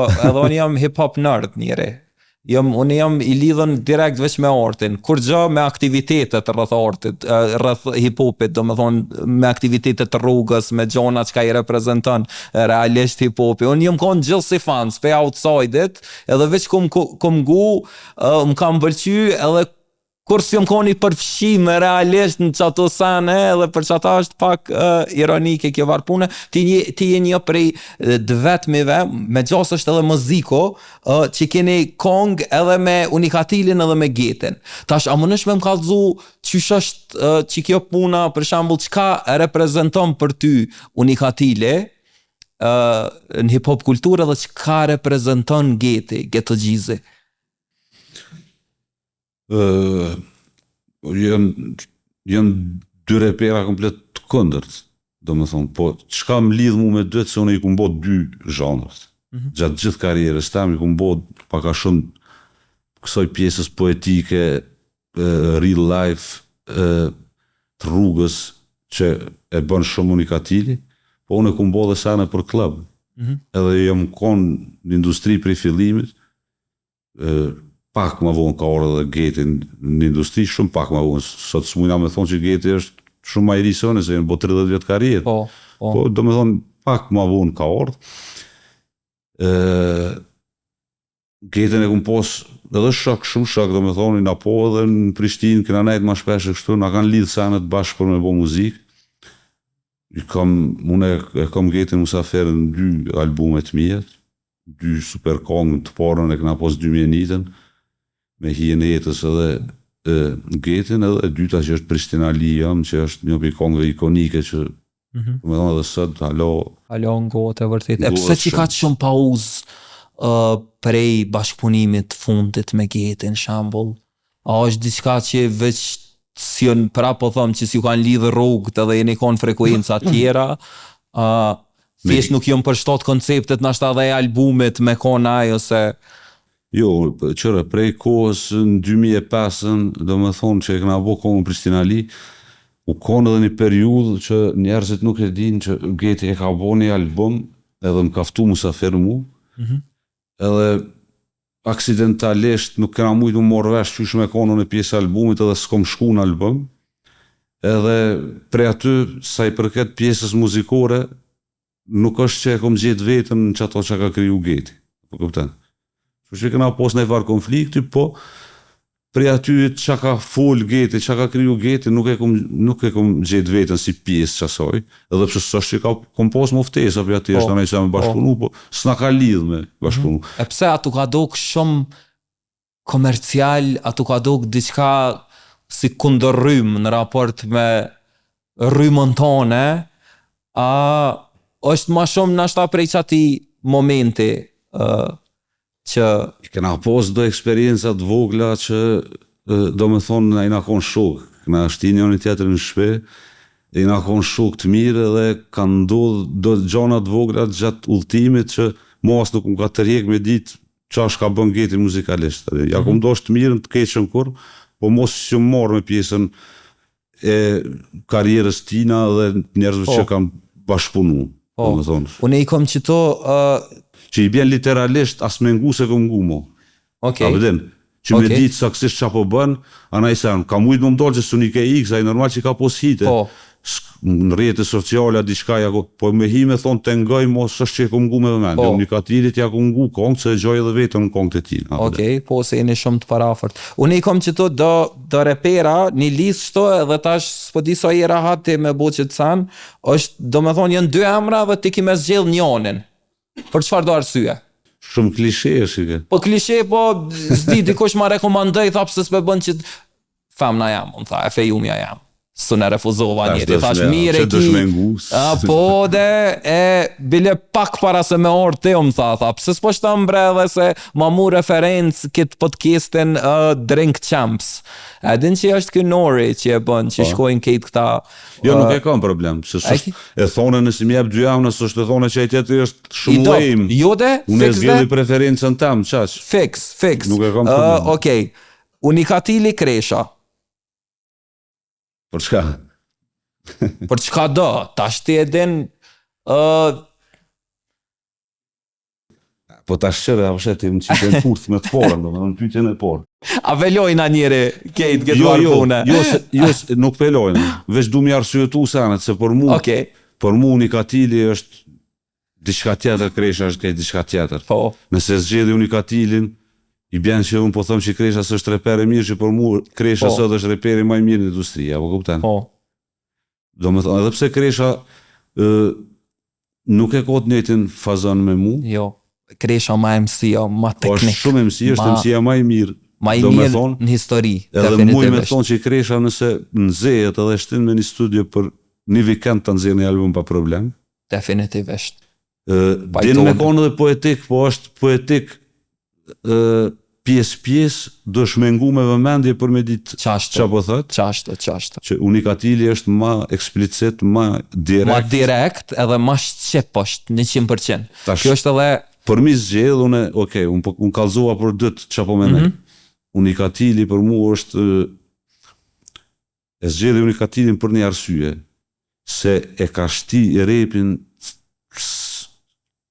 edhe unë jam hip-hop nerd njëri. Unë jam i lidhën direkt veç me artin, kur gjë me aktivitetet rreth artit, rreth hip-hopit, do me thonë me aktivitetet të rrugës, me gjona që ka i reprezenton realisht hip-hopi. Unë jam konë gjithë si fans, pe outside-it, edhe veç kom gu, më kam pëlqy, edhe kur si jam koni përfshime realisht në qato sene, edhe për qata është pak ironike kjo varpune, ti je një prej dëvetmive, me gjas është edhe muziko, që keni kong edhe me Unikatilin edhe me Getin. Tash, a më nësh me më kallëzu qysh është që kjo puna, për shembull, çka reprezenton për ty Unikatili, në hip-hop kulturë, edhe çka reprezenton Geti, Geto Gjizi? Janë dy repera komplet të këndërt, do me thonë, po çka më lidh mu me dytë se unë i kum bo dy zhanrët. Gjatë gjithë karrierës tem i kum bo paka shumë kësoj pjesës poetike, real life, të rrugës që e bën shumë Unikatili, po unë e kum bo dhe sene për klub. Edhe jam konë në industri prej fillimit, pak ma vonë ka orë dhe Geti në industri, shumë pak ma vonë. Sot s'mujna me thonë që Geti është shumë ma i risone, se jenë bo 30 vjetë karrierë. Po, do me thonë, pak ma vonë ka orë. Getin e kum pos edhe shok, shumë shok, do me thonë, na po edhe në Prishtinë, këna nejtë ma shpeshe kështu, na kanë lidhë senet bashkë për me bo muzikë. Unë e kam Getin Musafer në 2 albumet mijet, 2 super kongë të parën e këna pos 2001-ën, me Hien e jetës edhe Getin, edhe e dyta që është Prishtina Lijam, që është një për kongëve ikonike që me thonë edhe sët, halo në gotë e vërtet. E pse që ka shumë pauzë prej bashkëpunimit fundit me Getin, shambull? A është diçka që veç si jënë po thëmë që si ju kanë lidhë rrugët edhe jeni konë frekuenca tjera, thjesht nuk jënë përshtot konceptet nashta dhe albumit me konë ajo se... Jo, qëre, prej kohës në 2005-ën, do me thonë që e këna bo kongën Prishtina Li, u konë edhe një periudhë që njerëzit nuk e din që Geti e ka bo një album, edhe më kaftu Musafer mu, edhe aksidentalisht nuk këna mujtë më morë vesh qysh me konën e pjesë albumit edhe s'kom shku në album, edhe prej aty, sa i përket pjesës muzikore, nuk është që e kom gjetë vetën në qato që ka kriju Geti, po këpten. Që këna pos në e varë konflikti, po prej aty që ka full Geti, që ka kriju Geti, nuk e kom gjetë vetën si pjesë qasoj, edhe përse së është që ka kom pos më ftesa për aty është në me që me bashkëpunu, po s'na ka lidhë me bashkëpunu. E pse atu ka dok shumë komercial, atu ka dok diçka si kundër rrymë në raport me rrymën tone, është ma shumë nashta prej qati momenti që... Këna pos do eksperiencat vogla që do me thonë na i na konë shok, këna shti një tjetër në shpe, i na konë shok të mirë dhe kanë do gjanat vogla gjatë udhëtimit që mos nuk më ka tërjek me ditë qash ka bën Geti muzikalisht. Ja kom do shtë mirën të keqën kur, po mos që më marrë me pjesën e karierës tina dhe njerëzve që kam bashkëpunu. Unë i kom qëto... që i bjen literalisht as me ngu se kom ngu mo. Okay. Që me ditë saksisht qa po bën, anaj sen, ka mujtë më mdollë që së një ke X, a i normal që ka pos hite. në rrjete sociale diçka po me hi me thonë të ngoj mos është që e kom ngu me vëmendje. Unikatilit ja kom ngu kongë se e gjoj edhe vetën në kongë të ti. Okej, po se jeni shumë të parafort. Unë i kom që to do repera, një listë shto edhe tash s'po di sa i rahat ti me bo që të sanë, është do me thonë janë 2 emra dhe ti ki me zgjell njonin. Për çfarë do arsye? Shumë klishe e shike. Po klishe, po zdi dikush ma rekomandoj, tha pse s'pe bën që femna jam, unë tha, e fejumja jam. Së në refuzova njëri, thash mire ki, po dhe e bile pak para se me orë te më tha, pse s'po shta mbre dhe se ma mu referencë këtë podcastin Drink Champs. Edin që është kë Nori që e bën, që shkojnë këtë këta... Jo, nuk e kam problem, se e thone nësi mi jep 2 javë, nësë është e thone që e tjetëri është shumë lejmë. Jo dhe, unë e zgjeli preferencën tam, qash. Fix. Nuk e kam problem. Okej, Unikatili Kresha. Për çka? Për çka do? Tash ti e din po tash qëre, a ti më qitën kurth me të porën, do më pyetjen e porë. A velojnë a njëri kejtë këtë marë pune? Jo, nuk velojnë, veç du mi arsyetu sanet, se për mu Unikatili është diçka tjetër, Kresha është kejtë diçka tjetër. Nëse zgjedi Unikatilin, i bjen që unë po thëmë që Kresha së është reper e mirë, që për mu Kresha së është reper e maj mirë në industria, po kupten? Do me thëmë, edhe pse Kresha nuk e kotë njëtin fazon me mu. Jo, Kresha ma emësia, ma teknik. Po është shumë emësia, është emësia maj mirë. Ma i mirë në histori, edhe muj me thonë që Kresha nëse nëzejet edhe shtin me një studio për një vikend të nëzirë një album pa problem. Definitivisht. Din me konë edhe poetik, po është poetik pjesë do shmengu me vëmendje për me ditë që po thët. Qashtë. Që Unikatili është ma eksplicit, ma direkt. Ma direkt edhe ma shqip është 100%. Kjo është edhe... Për mi zgjedh, unë kalzova për dëtë që po menej. Unikatili për mu është... E zgjedhi Unikatilin për një arsye. Se e ka shti i repin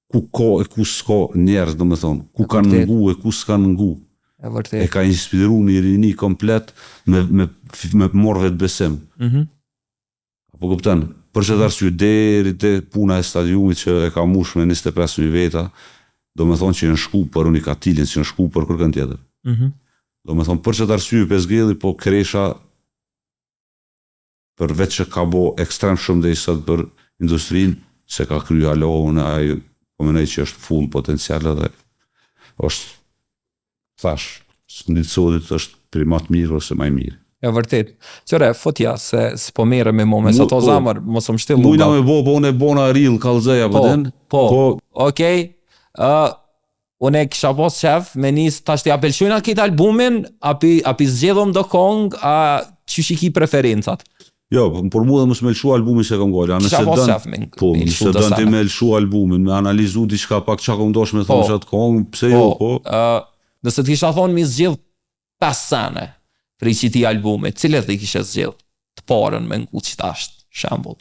ku ka e ku s'ka njerës, do me thonë, ku kanë ngu e ku s'kanë ngu. E ka inspiru një rini komplet me morë vetë besim. Apo këpëtan, për që të arsye deri të puna e stadiumit që e ka mush me 25.000 veta, do me thonë që në shku për Unikatilin, që në shku për kërkën tjetër. Do me thonë, për që të arsye pesgjedhi, po Kresha, për vetë që ka bo ekstrem shumë dhe i sëtë për industrinë, se ka kryu halohën, po menej që është full potencial dhe është, thash, së ndicodit është primat mirë ose maj mirë. E vërtet. Qëre, fotja, se s'po mere me mo me sa to zamër, mos më shtill luga. Mujna me bo, po unë e bona ril, kalzeja, përdin. Okej, unë e kisha pos qef, me njës, tash të apelshujna këtë albumin, api zgjedhëm do kong, a që shiki preferencat? Jo, për mu dhe mësë me lëshu albumin se kom gojla. Kisha pos qef me nëse dënë ti me lëshu albumin, me analizu diçka pak qa kom dosh me thonë qatë kong, pse jo, po? Nëse të kisha thonë mi zgjedh 5 sene për i qiti albumit, cilët dhe kisha zgjedh të parën me ngu që tashtë, shambull.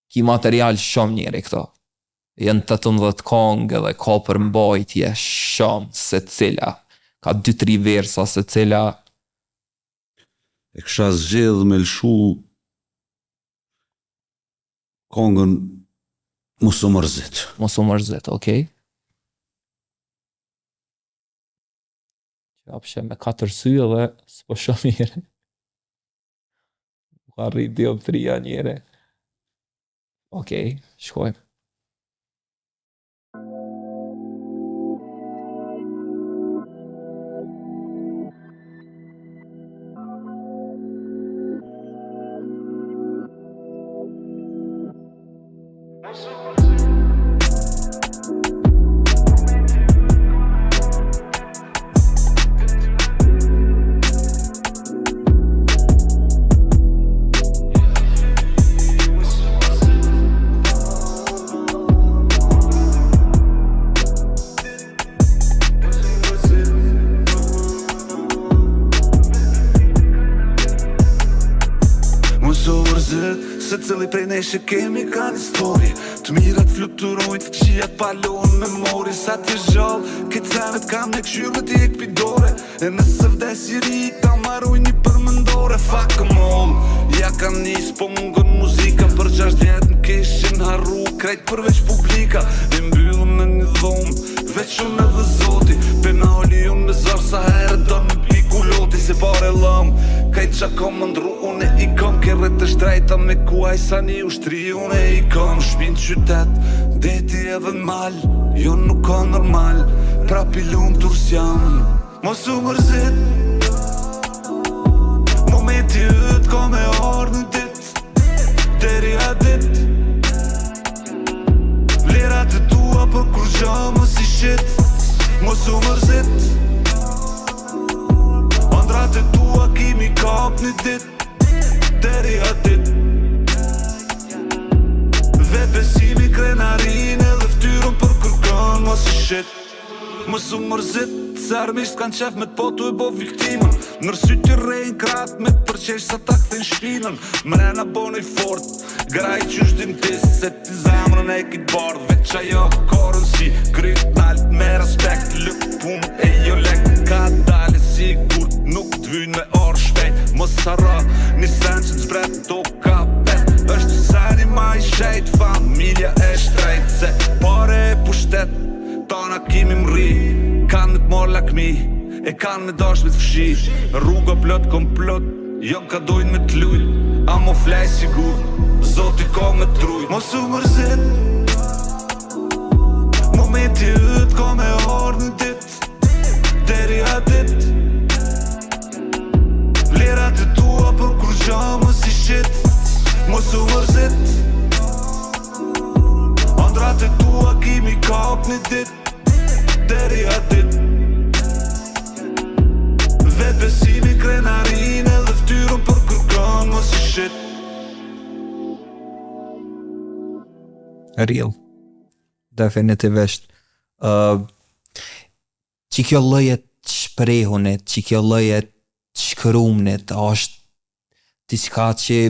Ki material shumë njeri këto. Jenë 18 kongë edhe ka për mbajtje shumë se cila. Ka 2-3 versa se cila. E kësha zgjedh me lëshu kongën Mos u mërzit. Mos u mërzit, okej. Qapshe me 4 sy edhe s'po shumë njëre. Ka rrit dioptria njëre. Okej, shkojmë. Cili prej nesh e kemi ka një story. Të mirat fluturojnë, të qijat palon memori. Sa t'je gjallë, këtë senet kam në këshyrë me t'jek pidore. E nëse vdes i ri, ta marruj një përmëndore. Fuck em all, ja ka nis, po mungon muzika. Për 6 vjet në kishin harru, krejt përveç publika. E mbyllëm në një dhomë, veç unë edhe zoti. Penali unë me zarë sa herë do në piku loti. Se pare lëm, kajt qa kom më ndru, unë i kom. Kërret të shtrejta me kuaj sa një ushtri, unë i kom. Shpin qytet, deti edhe në mal, jo nuk ka normal. Prapi lumë turs jam, mos u mërzit. Momenti yt ka me ardhë në dit, deri a dit. Vlerat e tua për kur gja mos i shit, mos u mërzit. Andrat e tua kimi kap një dit, deri a dit. Vet besimi krenarin edhe ftyrën për kërkën mos i shit, mos u mërzit. Se armisht s'kan qef me t'potu e bo viktimën. Nërsyt t'i rejnë krat me t'përqesh sa ta këthin shpinën. Mrena boni fort, graj qysh din tis, se ti zamrën e kit bardh. Veç ajo korën si gryt nalt me respekt. Lëk pun e jo lek, ka dali sigur nuk t'vynë me orë shpejt. Mos harra, një sen që t'zbret do ka pet. Është seni ma i shejt, familja e shtrejt. Se pare e pushtet, tona kimi mri. Kanë me t'mor lakmi, e kanë me dash me t'fshi. Rruga plot komplot, jo ka dojnë me t'lujt. A mo flej sigur, zoti ka me t'rujt. Mos u mërzit, momenti yt ka me ardhë në dit, deri a dit. Vlerat e tua për kur gja mos i shit, mos u mërzit. Andrat e tua kimi kap një dit, deri a dit. Vet besimi krenarin edhe ftyrën për kërkën mos i shit. Real, definitivisht. Që kjo llojet shprehunit, që kjo llojet shkrumnit, është diçka që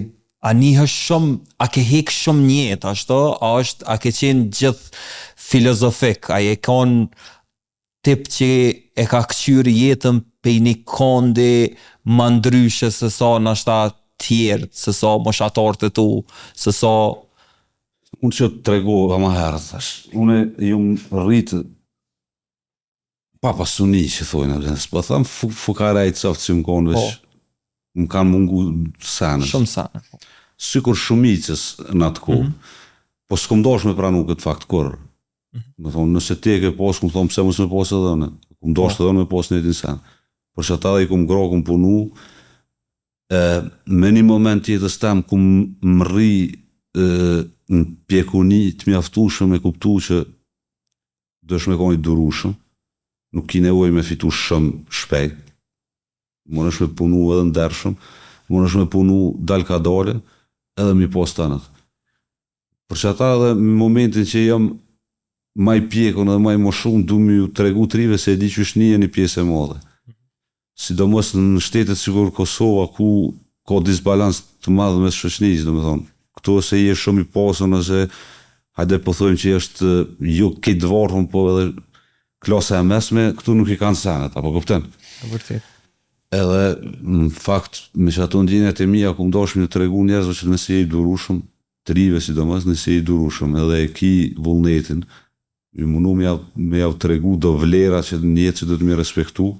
a njihësh shumë, a ke hek shumë njetë, ashtu, a ke qenë gjithë filozofik, a je kon tip që e ka këqyrë jetën pe një kondi më ndryshe se sa nashta tjerë, se sa moshatarët e tu, se sa... Unë që të tregova ma herë, thash. Unë jom rritë pa pasuni, që thojnë, s'po tham fukarajt saftë që më konë veç, më kanë mungu sanët. Shumë sanët. Sikur shumicës në atë kohë, po s'kom dosh me pranu këtë fakt kur. Më thonë, nëse ti e ke posë, më thonë, pse mos me posë edhe në. Kom dosh të edhe me posë në jetin sen. Por që ata dhe i kom gro, kom punu, me një moment jetës tem, kom më rri në pjekuni të mjaftushëm e kuptu që dësh me koni durushëm, nuk ki nevoj me fitu shumë shpejt, më nësh me punu edhe ndershëm, më nësh me punu dal ka dole, edhe mi posë të anët. Për që ata edhe në momentin që jam maj pjekon edhe maj më shumë, du mi ju tregu trive se e di që është një pjesë e modhe. Sidomos në shtetet sigur Kosova, ku ka disbalans të madhë me shoqënisë, do me thonë. Këto se je shumë i pasën, ose hajde po thojmë që është jo këtë varhën, po edhe klasa e mesme, këtu nuk i kanë senet, apo kupten? Vërtet. Edhe, në fakt, me që ato ndjenjat e mija, ku më dashmë një tregu njerëzve që nëse je i durushëm, trive sidomos, nëse je i durushëm, edhe e ki vullnetin, i mundu me jau tregu do vlera që në jetë që do të mi respektu,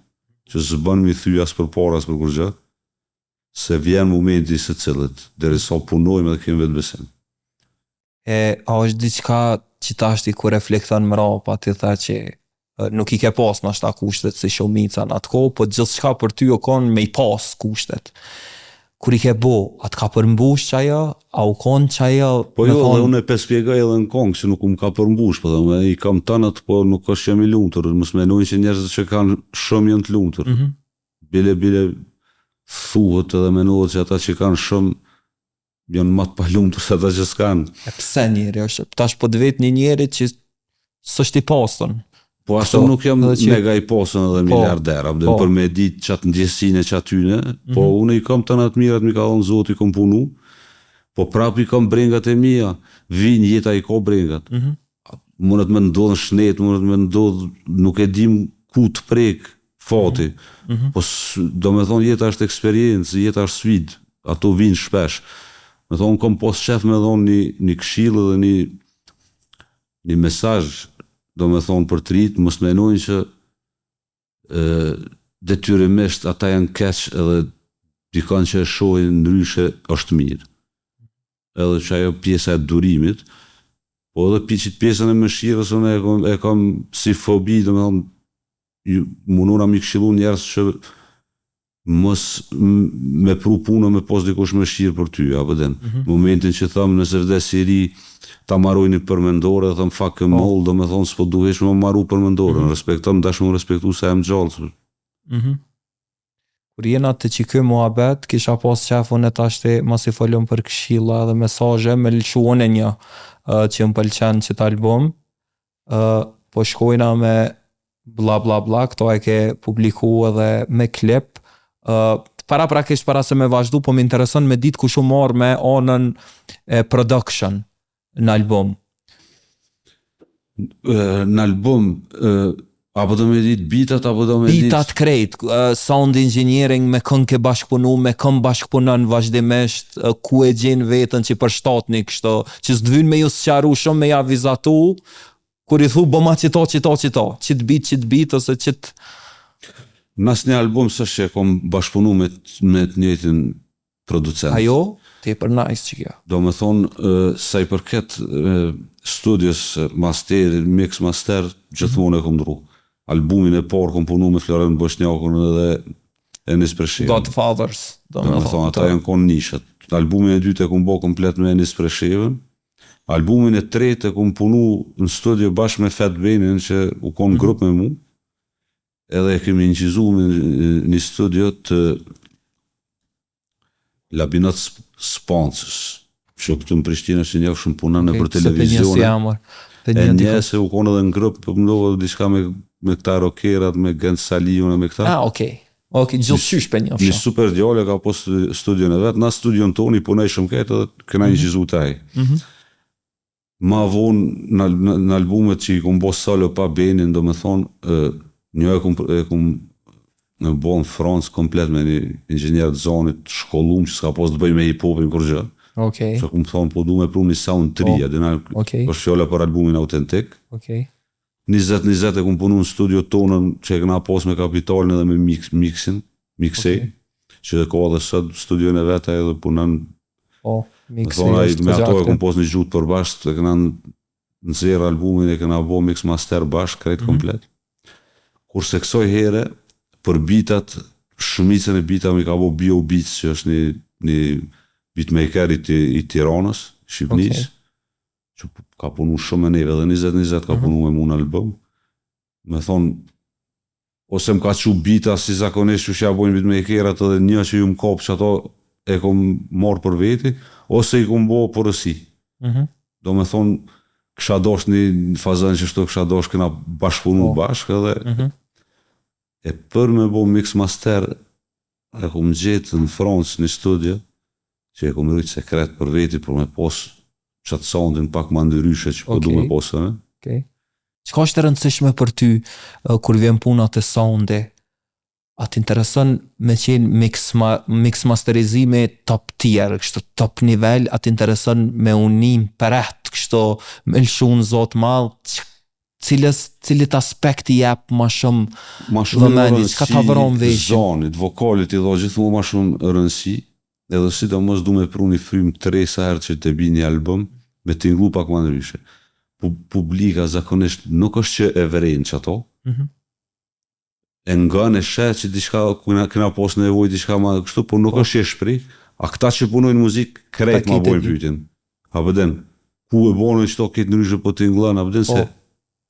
që zbën mi thy as për para, as për kur gjë, se vjen momenti se cilët, deri sa punojmë edhe kemi vetë besim. A është diçka që tashti ku reflekton më rapa, ti tha që nuk i ke pas në ashta kushtet si shumica në atë kohë, po gjithçka për ty o konë me i pas kushtet. Kur i ke bo, atë ka përmbush që ajo, a u konë që ajo... Po jo, dhe unë e pespjegaj edhe në kongë, që nuk ka përmbush, po dhe i kam tanët, po nuk është jam i lumëtur, mos menojnë që njerëzit që kanë shumë janë të lumëtur. Bile thuhet edhe menohet që ata që kanë shumë, janë matë pa lumëtur se ata që s'kanë. E pse njeri është, tash po të vetë një njeri që s'është i pasën. Po ashtu nuk jam mega i pasën edhe miliarder, për me ditë qatë ndjesin e qatyne, po unë i kam të natë mirat, mi ka thonë Zoti, i kom punu, Po prap I kam brengat e mia, vinë jeta I ka brengat. Mundet me ndodh në shnet, mundet me ndodh, nuk e dim ku të prek fati. Po do me thonë jeta është eksperiencë, jeta është sfidë, ato vinë shpesh. Me thonë kam pas shef me thonë një këshillë dhe një mesazh, do me thonë për të rit, mos menojnë që detyrimisht ata janë keq edhe dikon që e shohin ndryshe është mirë. Edhe që ajo pjesa e durimit, po edhe pjesën e mëshirës unë e kam si fobi, do me thonë, munura mi këshillu njerës që mos me pru punë me pos dikush mëshirë për ty, apo den. Momentin që thëmë nëse vdes I ri, ta marroj një përmendore, dhe thëmë fuck moll, do me thonë s'po duhesh me marru përmendore, respektëm, dash më respektu se e më gjallë. Kur jena të që ky muhabet, kisha pas qefun e tashti mas I folëm për këshilla dhe mesazhe, me lëshuon e një që më pëlqen qëtë album, po shkojna me bla bla bla, këto e ke publiku edhe me klip, prakisht para se me vazhdu, po më intereson me ditë ku shumë marrë me anën e production në album. Në album, apo do me ditë bitat, apo do me ditë... Bitat krejt, sound engineering, me kënë ke bashkëpunu, me kënë bashkëpunan vazhdimisht, ku e gjenë vetën që për shtatni kështo, që s'dvyn me ju sëqaru shumë me ja vizatu, kur I thu, bëma qito, qitë bit, ose qitë... Nas një album së që kom bashkëpunu me të njëjtin producent. Ajo, te për nice që kja. Do me thonë, sa I përket studios, master, mix master, gjithmonë e kom dru. Albumin e parë kom punu me Floren Boshnjakun edhe Enis Preshevën. Godfathers. Do me thonë, ata janë konë nishët. Albumin e dytë e kom bo komplet me Enis Preshevën. Albumin e tretë e kom punu në studio bashkë me Fat Benin që u konë grup me mu. Edhe e kemi inqizu me një studio të Labinot Sponsors, që këtu në Prishtinë është një shumë punan e për televizione. E një se u konë edhe në grupë, për mdohë diçka me këta rockerat, me Gent Saliun, me këta. Okej, gjithësysh për një. Një super djale ka po studion e vetë, na studion toni punaj shumë ketë edhe këna inqizu taj. Ma vonë në albumet që I kom bo solo pa Benin, do me thonë, një e kom në bo në Francë komplet me një inxhinier të zonit shkollum që s'ka pos të bëj me hip-hopin kur gjë. Që kom thonë po du me pru një sound 3, për fjolla për albumin autentik. 20-20 e kom punu në studio tonën që e këna pos me Kapitalin edhe me mixej, që e ka edhe sët studion e veta edhe punën. Me ato e kom pos një gjutë për bashkë, e këna nëzirë albumin e këna bo mix master bashkë, krejt komplet. Kurse kësoj here, për bitat, shumicën e bita mi ka bo Bio Beats, që është një beatmaker I Tiranës, Shqipnis, që ka punu shumë e neve, dhe 20-20 ka punu me mu në album. Me thonë, ose më ka që bita si zakonisht që ja bojnë beatmakerat edhe një që ju më kopë që ato e kom marë për veti, ose I kom bo përësi. Do me thonë, kësha dosh një fazën që shto kësha dosh këna bashkëpunu bashkë edhe e për me bo mix master e kom gjetë në Francë një studio që e kom rritë sekret për veti për me pos qatë soundin pak ma ndëryshe që po du me posë. Qka është të rëndësishme për ty kur vjen puna të soundi? A të interesën me qenë mix masterizime top tier, kështu top nivel, a të interesën me unim përret, kështu me lëshun zot malë, cilit aspekt I jep ma shumë vëmendje, çka ta vëron veshin? Zonit, vokalit I dho gjithmonë ma shumë rëndësi, edhe sidomos du me pru një frym 3 herë që të bi një album, me t'inglu pak ma ndryshe. Publika zakonisht nuk është që e veren që ato, e nga në shetë që diçka këna pos nevoj diçka ma kështu, por nuk është që e shpri, a këta që punojnë muzik, krejt ma bojnë pytin. A pëden, ku e bonën që to këtë ndryshe po t'inglan, a pëden se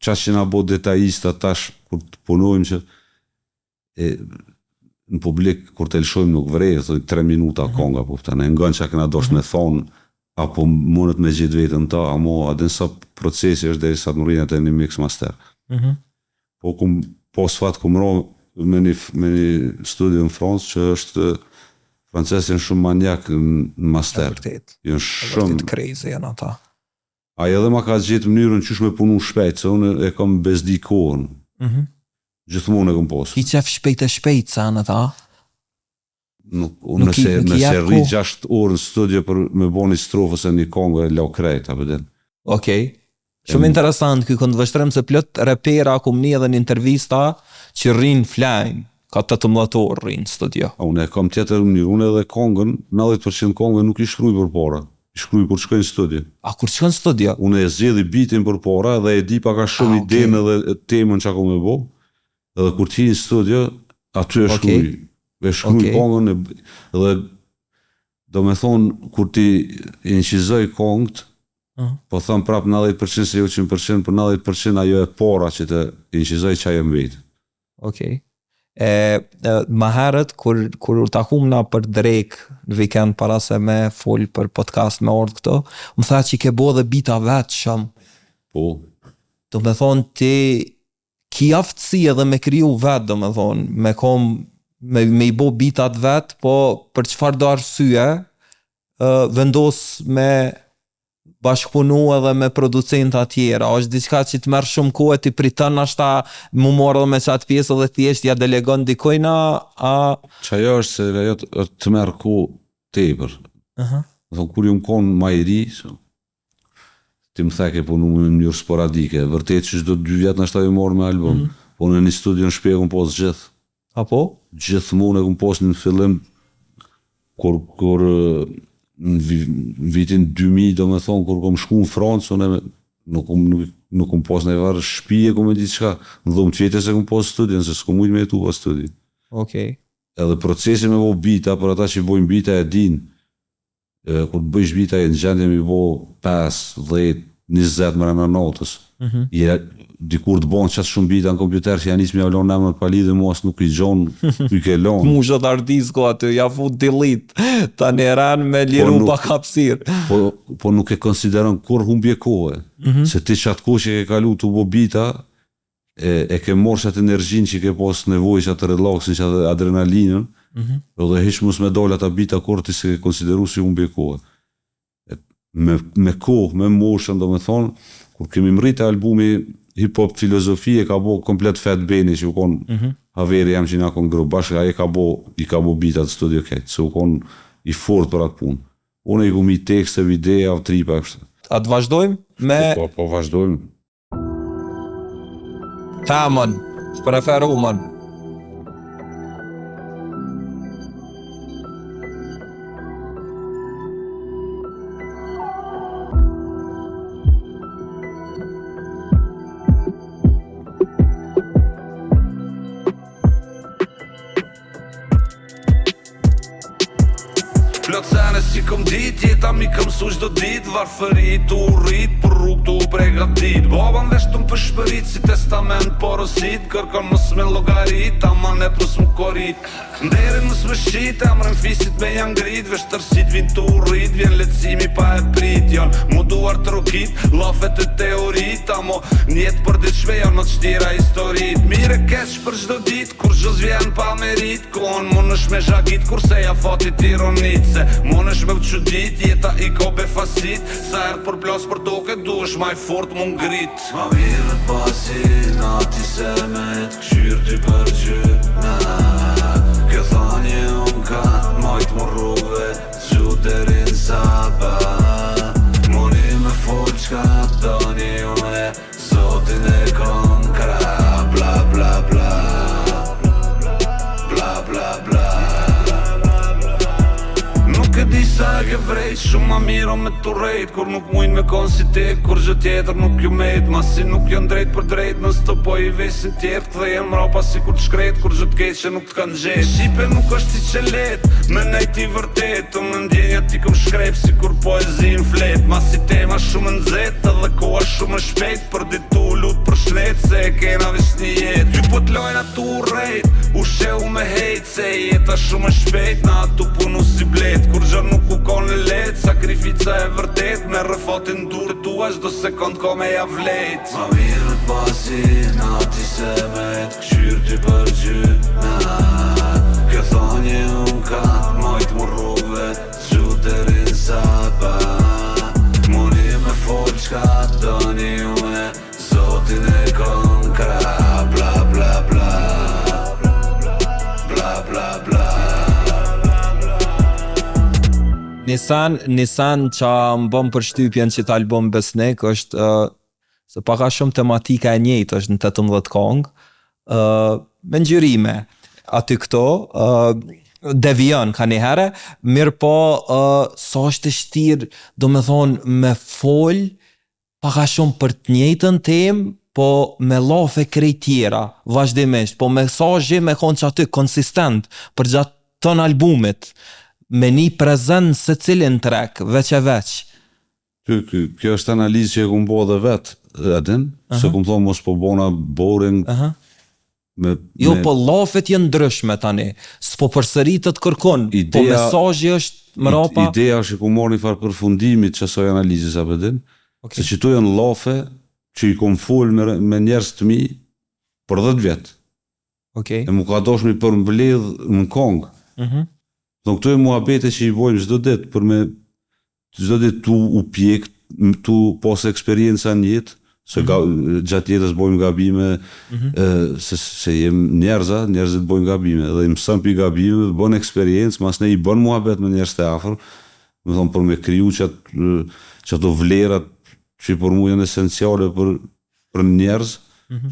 qash që na bo detajista tash kur të punojmë që në publik kur të lëshojmë nuk vrej 3 minuta konga po pëtane nga që këna dosh me thonë apo mundet me gjithë vetën ta amo adin sa procesi është dhe sa të mërinat e një mix master po pas fat kum ro me një studio në Francë që është Francesë janë shumë manjak në master. Vërtet. Janë shumë Vërtet crazy janë ata. Ai edhe ma ka gjetë mënyrën qysh me punu shpejt, se unë e kam bezdi kohën. Gjithmonë e kam posë. Ki qef shpejt sa në ta? Nëse rri 6 orë në studio për me bo një strofë se një kongë e lau krejt, apo den. Okej. Shumë interesant, ky kënd vështrem se plot repera kum një edhe në intervista që rrin flajnë, ka 18 orë rrin në studio. Unë e kam tjetër mënyrë, unë edhe kongën, 90% kongën nuk i shkruj për para. I shkruj kur shkoj në studio. A kur shkoj në studio? Unë e zgjedhi bitin për para dhe e di paka shumë idenë edhe temën çka kam me bo. Edhe kur ti në studio, aty e shkruj. E shkruj kongën edhe do me thonë kur ti inqizoj kongët, po thëmë prap 90% se jo 100%, për 90% ajo e para që të inqizoj që ajo mbet. Okej. Ma herët, kur takumna për Drake në weekend para se me fol për podcast me ordë këto, më tha që i ke bo dhe bita vetë shumë. Po. Do me thonë ti ki aftësi edhe me kriju vetë, do me thonë, me i bo bitat vetë, po për çfarë do arsye, vendos me bashkëpunu edhe me producenta tjera, është diçka që të merr shumë kohë, ti priton ashta mu morë me qatë pjesë dhe thjesht ja delegon dikojna, Çajo është se ajo të merr kohë tepër. Kur ju më konë ma i ri, ti më theke punu në mënyrë sporadike, vërtet që çdo 2 vjetë nështë ajo morë me album, po në një studio në shpjegën posë gjithë. Apo? Gjithmonë e kom posë në fillim, kur në vitin 2000, do me thonë, kur kom shku në Francë, nuk kom posë në e varë shpije, kom e ditë qka, në dhomë të vjetës e kom posë studion, se s'kom ujtë me jetu pa studi. Okej. Edhe procesi me bo bita, për ata që bojnë bita e din, kur të bëjsh bita e në gjendje me bo 5, 10, 20 mërëna notës. Dikur të bonë qatë shumë bita në kompjuter që janë isë me avlon nëmën pali dhe mos nuk i gjonë, i ke lonë. Mu zhët ardisko aty, ja fu delete, ta në ranë me liru pa kapsir. Po nuk e konsideron kur humbje kohë, se ti qatë kohë që ke kalu të bo bita, e ke morë qatë energjin që ke posë nevoj qatë relaxin, qatë adrenalinën, dhe hish mus me dole ata bita kur ti se ke konsideru si humbje kohë. Me kohë, me moshën, do me thonë, kur kemi mritë albumi hip-hop filozofi e ka bo komplet Fat Beni që u konë haveri jam që nga konë grupë bashkë, a i ka bo bitat studio kejtë, se u konë i fort për atë punë. Unë i gumi tekste, videja, tripa, kështë. A të vazhdojmë me... Po vazhdojmë. Tamën, të preferumën. Plot sene si këm dit, jeta mi këm su qdo dit, varfërit u rrit, për rrug të u pregatit. Baba më vesh të më pëshpërit, si testament porosit, kërkon mës me logarit, amanet mës më korit. Nderin mës më shit, emrën fisit me janë grit, vesh tërsit vin të u rrit, vjen lecimi pa e prit. Janë mu duar të rukit, lafet e teorit, amo njet për dit shve janë më të shtira historit. Mire keq për qdo dit, kur gjës vjen pa merit, kohën më nësh me zhagit, kurse ja fatit ironit. Se mon është me qudit, jeta i ko befasit, sa erë për plas për toke, du është maj fort më ngrit. Ma mirë pasi, nati se me t'këshyr ty për gjyna, kjo thanje unë ka, majt më rrugve, gju derin saba. Moni me fol qka tani unë, zotin e konkra, bla bla bla, bla bla bla. Nuk e di sa e ke vrejt, shumë ma miro me të rejt, kur nuk mujnë me konë si te, kur gjë tjetër nuk ju mejt, ma si nuk janë drejt për drejt, në stë po i vesin tjertë, dhe jem rapa si kur të shkret, kur gjë t'kejt që nuk t'kan gjet. Shqipe nuk është si që let, me nejt i vërtet, në ndjenja ti këm shkrep, si kur poezi në flet, ma si tema shumë nëzet, edhe koha shumë shpejt, për ditu lut për shnet, se e kena vesh një jet. Ju po t'lojna tu rejt, u sheu me hejt, se jeta shumë shpejt, na tu punu si blet, kur gjë nuk u konë let, sakrifica e vërtet, me rëfatin dur tua, çdo sekund ko me ja vlet. Ma mirë pasi, nati se me t'këshyr ty për gjyna, kjo thanje unë ka, moj majt mu rrugve, gju deri në saba. Muni me fol qka doni une, zotin e konkra. Bla bla bla, bla bla bla. Nisan që më bëm përshtypjen që t'album Besnik është se paka shumë tematika e njëjtë është në 18 këngë, me ngjyrime aty këto, devion ka një herë, mirë po sa është e shtirë, do me thonë me fol paka shumë për të njëjtën temë, po me lafe krejt tjera, vazhdimisht, po mesazhi me konë që aty konsistent për gjatë ton albumit, me një prezent se cilin trek, veç e veç. Kjo është analizë që e kumë bo dhe vetë, edin, se kumë thonë mos po bona boring. Jo, po lafet jenë ndryshme tani, s'po përsëritët kërkon, po mesazhi është më rapa. Ideja është që kumë marrë një farë përfundimit që asoj analizës apëdin, se që tu janë lafe që i kumë full me njerës të mi për 10 vjetë. E mu ka dosh mi përmbledh në kongë. Në këto e muhabete që i bojmë çdo ditë, për me çdo ditë tu u pjek, tu pas eksperienca në jetë, se gjatë jetës bojmë gabime, se jem njerëzit bojmë gabime, dhe i mësën për gabime, bën eksperiencë, mas ne i bën muhabet me njerëz të afër, me thonë për me kriju që ato vlerat që për mu janë esenciale për njerëz,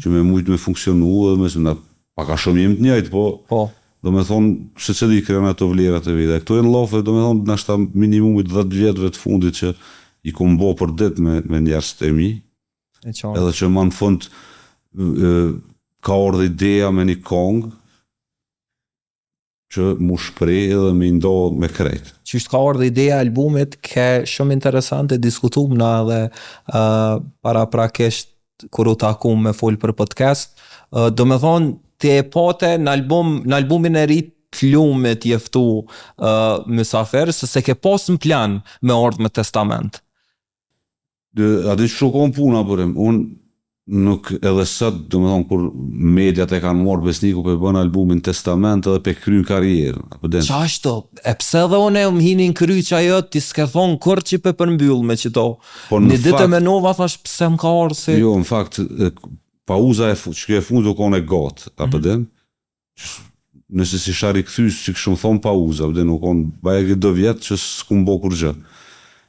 që me mujtë me funksionu, dhe me paka shumë jem të njëjtë, po do me thonë se që di krena ato vlerat e vide. Këto e në lafe, do me thonë, nashta minimumit 10 vjetëve të fundit që i kumë bo për dit me njerës të mi. Edhe që ma në fund ka ardhe ideja me një kongë që mu shprej edhe me ndo me krejt. Qështë ka ardhe ideja albumit, ke shumë interesante, diskutum na edhe para prakisht kur u takum me full për podcast. Do me thonë, të e pote në albumin e rrit Plumit jeftu Mysafir, se ke pas në plan me ardhë me testament. A di shukon puna përëm, unë nuk edhe sët, do me thonë, kur mediat e kanë marrë Besniku për bën albumin testament edhe për kryin karierën. Qa ashtu? E pse dhe unë e më hinin kry që ajo, ti s'ke thonë kur që për përmbyll me qito. Një ditë e menova, thash pse më ka ardhë si... Jo, në fakt, pauza që kjo e fund do kone gatë, apëden, nëse si shari këthys që këshumë thonë pauza, apëden, u konë baje këtë 2 vjetë që s'kumë bo kur gjë.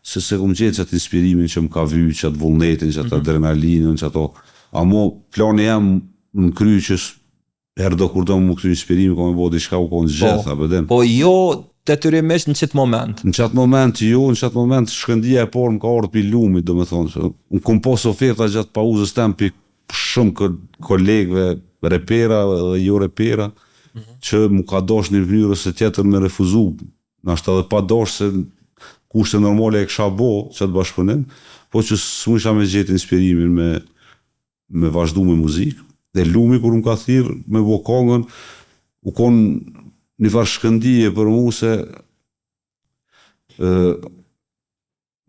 Se kumë gjithë që atë inspirimin që më ka vyjë, që atë vullnetin, që atë adrenalinën, që ato... Amo, plani jam në kry që herë do kur do më këtë inspirimi, kome bo diçka u konë gjithë, apëden. Po jo, detyrimisht në qitë moment. Në qatë moment, jo, në qatë moment, shkëndia e porë më ka ardhë pi lumit, do me thonë. Unë kumë pos oferta gjatë pauzës tem pi shumë kolegëve repera dhe jo repera që mu ka dosh një mënyrë ose tjetër me refuzu, nashta edhe pa dosh se kushte normale e kësha bo që të bashkëpunim, po që s'mu isha me gjetë inspirimin me vazhdu me muzikë, dhe lumi kur më ka thirë me bo kongën, u konë një farë shkëndije për mu se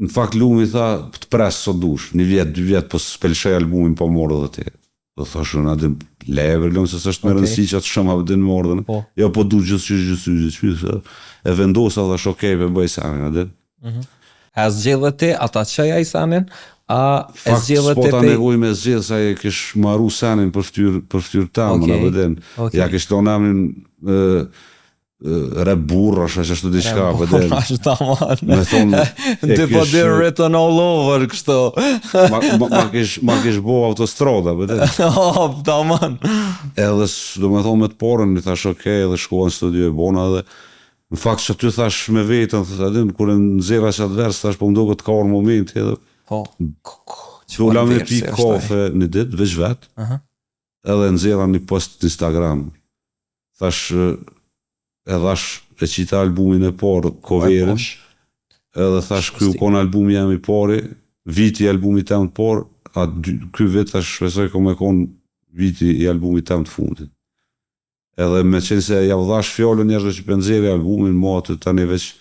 në fakt lumi tha të presë sot dush, 1 vjet, 2 vjet, po s'pelshaj albumin pa morë dhe te. Do thashë në adin lever, lëmë se s'është me rëndësi që atë shumë adin morë dhe. Jo, po du gjithë, e vendosa dhe shokej për bëj sanin, adin. E zgjedhë ti, ata qëja i sanin, a e zgjedhë ti pe... Fakt, s'po ta nevoj me zgjedhë, sa e kish maru sanin për ftyrë tamë, adin. Ja kish të onamin... rap burra, ashtu diçka, me thonë ti po di written all over kështu. Ma kish bo autostrada, taman. Edhe do me thonë me të porën, i thash okej, edhe shkua në studio e bona dhe në fakt që ty thash me vetën, kur e nëzira që atë vers, thash po më do këtë ka orë moment, edhe që u lam një pi kafe një dit, veç vetë, edhe nëzira një post në Instagram, thash edhe e qita albumin e parë, coverin, edhe thash kry u konë albumi jam i pari, viti i albumit tem të parë, kry vit thash shpresoj ko me konë viti i albumit tem të fundit. Edhe me qenë se ja vëdhash fjallën njerëzve që pëndzeri albumin, ma të tani veç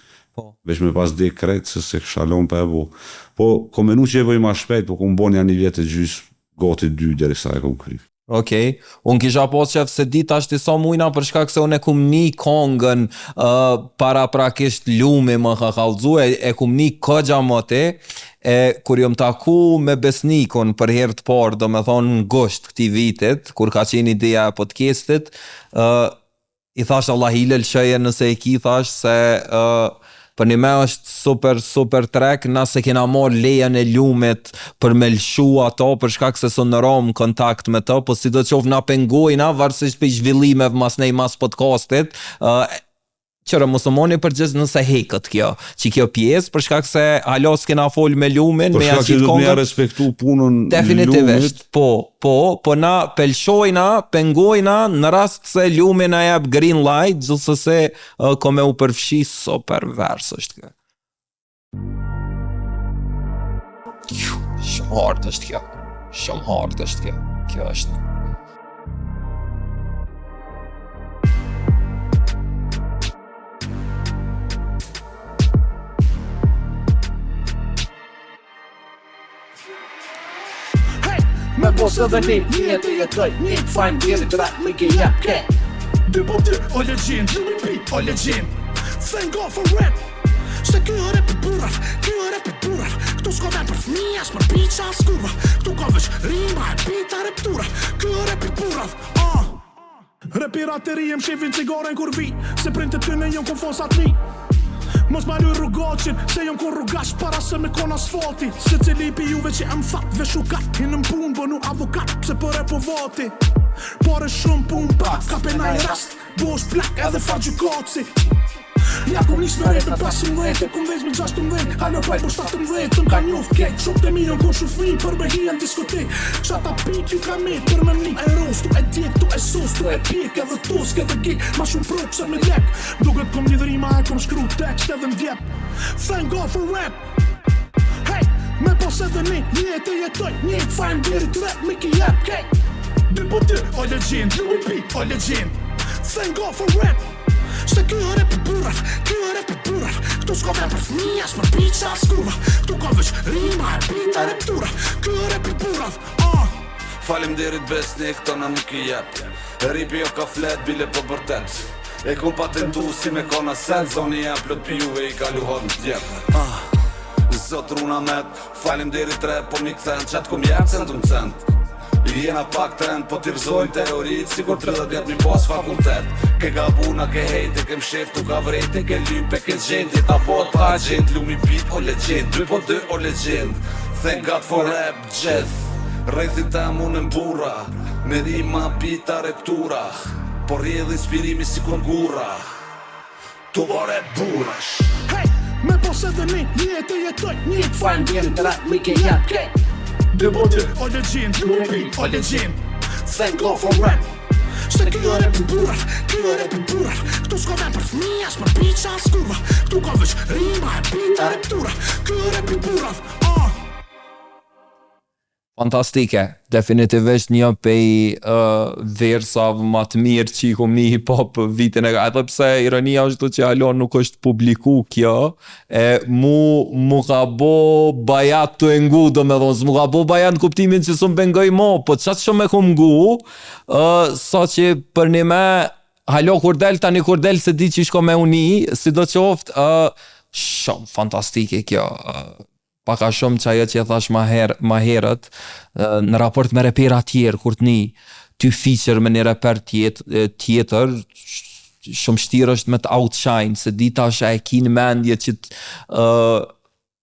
me pas dek krejtë, se shalom pa e bo. Po, ko menu që e bëj ma shpejt, po kom bon janë 1 vjet e gjys, gati 2 deri sa e kom kry. Okej, unë kisha pas qef se dit ashtë sa mujna për shkak se unë e kum ni kongën para prakisht lumi më ka kallzu, e kum ni këgja mëte, e kur jom taku me Besnikun për herë të parë, do me thonë në gusht këtij vitit, kur ka qenë ideja e podcastit, i thash Allah i lëshëje nëse e ki thash se për një me është super trek, nëse kena marrë lejen e lumit për me lëshu ato, për shkak se së në romë kontakt me të, po si do qovë na pengojna, varësisht për zhvillimeve mas podcastit, qërë musumoni përgjith nëse hekët kjo, që kjo pjesë, për shkak se halos kena fol me lumin, Për shkak se do të me respektu punën definitivisht, po na pelshojna, pengojna në rast se lumin a jep green light, gjithsesi ko me u përfshi super vers është kjo. Shumë hard është kjo. Shumë hard është kjo. Kjo është. Me bos edhe një të jetoj, një të fajnë djeri të rap, me ke jap ke 2x2, o legend, o legend Thank God for rap Se kjo e rap i burat, Këtu s'ka vend për fëmija, s'për piqa skurva Këtu ka veç rima e pita reptura Kjo e rap i burat Rap i rateri jem shefin cigaren kur vi Se printet këne jon kon fosat mi Mos ma luj rrugaqin, se jom kon rrugash para se me kon asfalti Se cili pi juve që em fat, vesh u gat Hinë në pun, bënu avokat, pse për e po vati Pare shumë pun pak, ka pena i rast Bosh plak edhe fa gjukaci Ja kum nis me rejtë 15, kum vez me 16 Halo paj për 17, tëm ka njoft kejt Shumë të mi jon kon shufri, për behia në diskotek Qata pik ju ka met, për me mni E rost, tu e djek, tu e sos, tu e pjek Edhe tosk, edhe gik, ma shumë prok se me lek Duket kom një dhërima e kom shkru tekst edhe m'djep Thank God for rap Hey, me pos edhe një jetë e jetoj Një të fajnë djeri të rap, me ki jep kejt 2x2, o legend, o legend Thank God for rap Se kjo e rap i burat, Këtu s'ka vend për fëmija, s'për piqa skurva Këtu ka veç rima e pita reptura Kjo e rap i burat, Faleminderit Besnik, tona nuk i jep Ripi jo ka flet, bile po bërtet E kom patentu si me kona set Zoni jem plot pi juve i kalu hod në djep Zot runa met, faleminderit rap Po mi këthen, qatë kom jep centum cent Jena pak trend, po t'i rëzojnë teorit Si kur 30 vjet mi pas fakultet Ke gabuna, ke hejte, ke mshef, tu ka vrejte Ke lype, ke gjend, jeta bot pa agent Lumi beat, o legend, 2x2, o legend Thank God for rap, gjith Rejthin tem unë mbura Me rima, pita, reptura Por rjedh inspirimi si kur gura Tu vore burash Hey, me pos edhe një jetë e jetoj Një të fajnë djeri të rap, me ke jap kejt 2x2, o legend, o legend Thank God for rap Se kjo e rap i burat, Këtu s'ka vend për fëmija, s'për piqa skurva Këtu ka veç rima e pita reptura Kjo e rap i burat, Fantastike, definitivisht një pej versave më të mirë që i kom një hip-hop vitin e ka. Edhe pse ironia është që halon nuk është publiku kjo, e mu ka bo bajat të ngu, do me thonë, mu ka bo bajat në kuptimin që së më bengoj mo, po qatë shumë e kom ngu, sa që për një me, halo kur del, tani kur del se di që shko me uni, si do qoftë, shumë fantastike kjo, paka shumë që ajo që e thash ma herët në raport me repera tjerë kur të ty feature me një reper tjetër shumë shtirë është me të outshine se dita është e kinë mendje që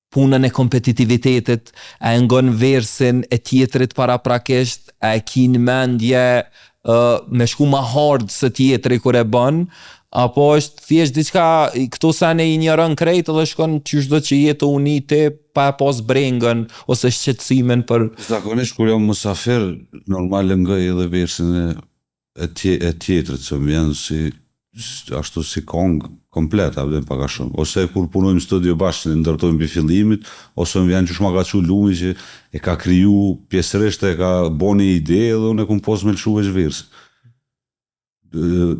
punën e kompetitivitetit e ngon versin e tjetërit para prakisht e kinë mendje me shku ma hard se tjetëri kur e bën apo është thjesht diçka këto sene i njërën krejt edhe shkon qyshdo që jetë unite pa e pas brengën ose shqetësimin për... Zakonisht kur jam musafir, normal ngoj edhe versin e tjetërit që më vjen ashtu si kong komplet, abden paka shumë. Ose kur punojmë studio bashkë, ndërtojmë për fillimit, ose më vjen që shma ka që lumi që e ka kriju pjesërisht e ka bo një ide edhe unë e kom pos me lëshu veç versin.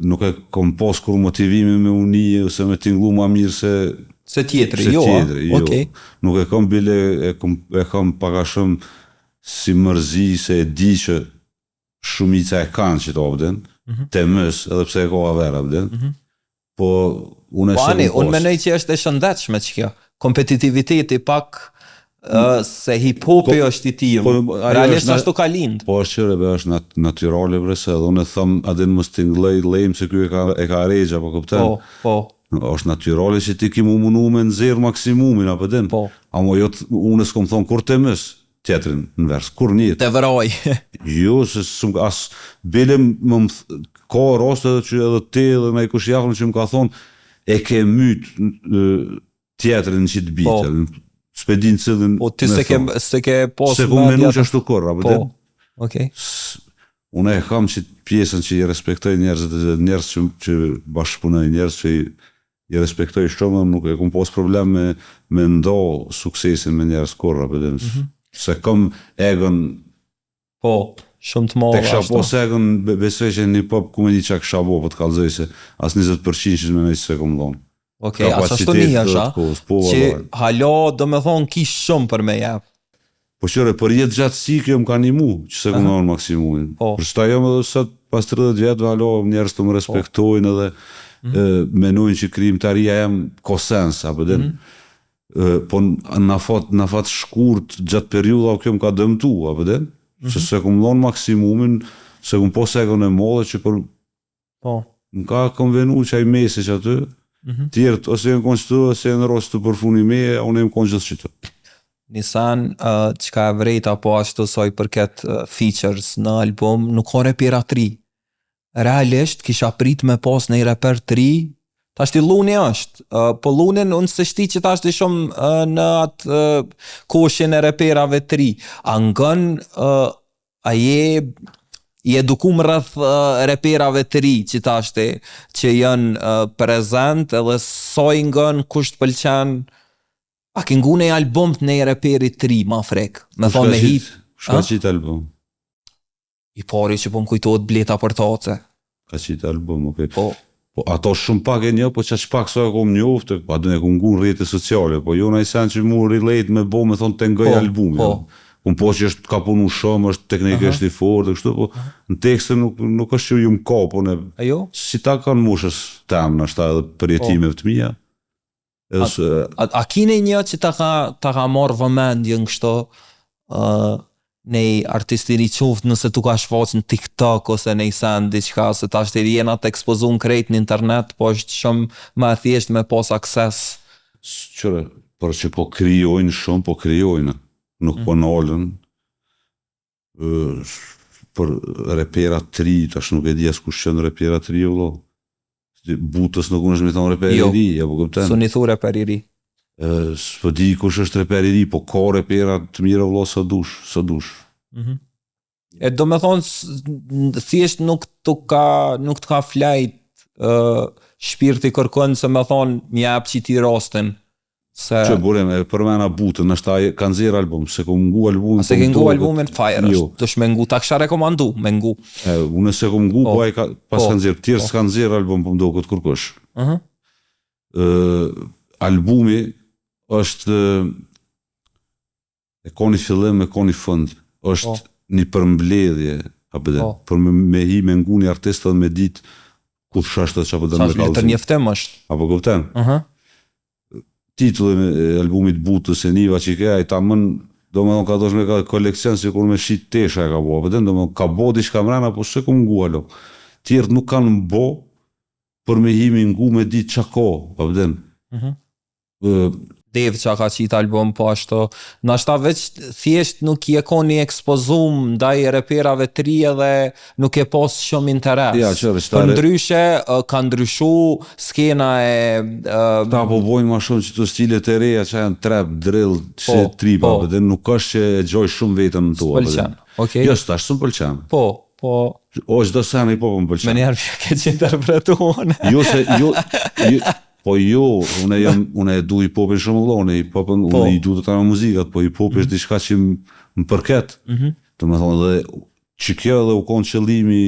Nuk e kom pos kur motivimi me uni ose me tinglu ma mirë se tjetëri, jo. Okay. Nuk e kom bile e kom paka shumë si mërzi se e di që shumica e kanë që të obden, të mës, edhe pse e ka avera obden, po unë Po ani, unë menoj që është e shëndetshme që kjo. Kompetitiviteti pak se hip-hopi është i tim. Realisht ashtu ka lind. Po është qërë, është natyrale vrese, edhe unë e thëmë, adin më stinglej, lejmë se kjo e ka regja, po këpten. Po. është natyrale që ti ki mu munu me nëzirë maksimumin, apo din. Po. Amo jo, unë s'kom thonë, kur të mës, tjetërin në vers, kur njët. Të vëroj. Jo, se as bile ka raste edhe ti edhe me i kush jafën që më ka thonë, e ke mytë tjetërin që të bitë. S'pedin cilin Po ti se ke posë se ku menu që ashtu korra, apo din. Okej. Unë e kam që pjesën që i respektoj njerëzit dhe njerëz që bashkëpunoj, njerëz që i respektoj shumë, nuk e kom pas problem me ndo suksesin me njerëz korra, apo din. Se kam egon Po, shumë të madhe. tek kisha pas egon besoj që një pop ku me një çak kisha bo, po të kallëzoj se as 20% që me se kom dhonë. Okej, as ashtu një është, që halo do me thonë kish shumë për me jep. Po qëre, për jetë gjatësi kjo më ka një mu, që se këmë në maksimumin. Për shta jam edhe sot pas 30 vjetë, halo, njerës të më respektojnë edhe menojnë që krijimtaria jam kosens, apo din. Po në fat shkurt gjatë periuda kjo më ka dëmtu, apo din. Që se këmë dhonë maksimumin, se këmë po segon e modhe që për më ka konvenu që aj mesi që aty, tjertë, ose jenë konë qëtu, ose jenë rost të përfuni me, unë jenë konë gjithë qëtu. Nisan, që ka e vrejta po ashtu soj përket features në album, nuk ka repera 3. Realisht, kisha prit me pas në i reper 3, ta shti Luni është, po Lunin unë se shti që ta shti shumë në atë koshin e reperave 3. Angën, a i edukum rrëth reperave 3 që ta shti, që janë prezent edhe soj ngën kusht pëlqen. A ke ngu një album të një reperi 3, ma frek. Me thonë me hit. Shka qitë album? I pari që po më kujtojt bleta për tace. Ka qitë album, okej. Po ato shumë pak e një, po që pak so e kom njoftë, pa dhe ne kom ngu në rrjete sociale, po jo në i sen që mu relate me bo, me thonë të ngëj albumi. Kom po që është ka punu shumë, është teknikisht i fortë, kështu, po në tekste nuk është që ju më ka, po ne... Si ta kanë mushës temë, nështë edhe përjetime të mija. A kine një që ta ka marrë vëmendje në kështu nej artistin i quftë nëse tu ka shfaq në TikTok ose nej sen diqka, se ta shtë i jena të ekspozun krejt në internet, po është shumë më thjesht me pas akses. Qëre, për që po kryojnë shumë, po kryojnë, nuk po nalën, për repera 3, tash nuk e di as kush qënë repera 3, vëllo. Butës nuk unë është me thonë reper i ri, ja po këpten. Su një thu reper i ri. Së di kush është reper i ri, po ka repera të mira vëllo së dush. E do me thonë, thjesht nuk të ka flajt shpirti kërkën se me thonë mjep që ti rastin. Që burem, e përmena butën, nështë ta kanë zirë album, se ku ngu albumin... Se ke ngu albumin Fire, është me ngu, ta kësha rekomandu, me ngu. Unë se ku ngu, po e pas kanë zirë, tjerë s'kanë zirë album, po më do këtë kërkosh. Albumi është, e ka një fillim, e ka një fund, është një përmbledhje, për me hi, me ngu një artist dhe me ditë, ku shashtë që apë dhe me kalëzim. Sa shletër njeftem është. Apo këpten? Titullin e albumit Butës e Niva që i ka, i ta mën, do me thonë ka dosh me ka kolekcion si kur me shit tesha e ka bo, do me ka bo diçka mrena, po se ku më ngu alo. Tjertë nuk kanë më bo, për me himi ngu me ditë qa ko, pëpëden. Dev që ka qitë album po ashtu, nashta veç thjesht nuk i e ko një ekspozum ndaj reperave 3 edhe nuk e pos shumë interes. Për ndryshe, ka ndryshu skena e... Ta po bojnë ma shumë që të stilet e reja që janë trap, drill, që tripa, nuk është që e gjoj shumë vetëm në to. Së pëlqen, okej. Jo, së tash së më pëlqen. Po. O, qdo sene i po më pëlqen. Me njerë që ke që interpretuone. Jo, se, po jo, unë e du hip-hopin shumë vëllon, unë i du të ta me muzikat, po hip-hop është diçka që më përket. Të me thonë edhe, që kjo edhe u konë qëllimi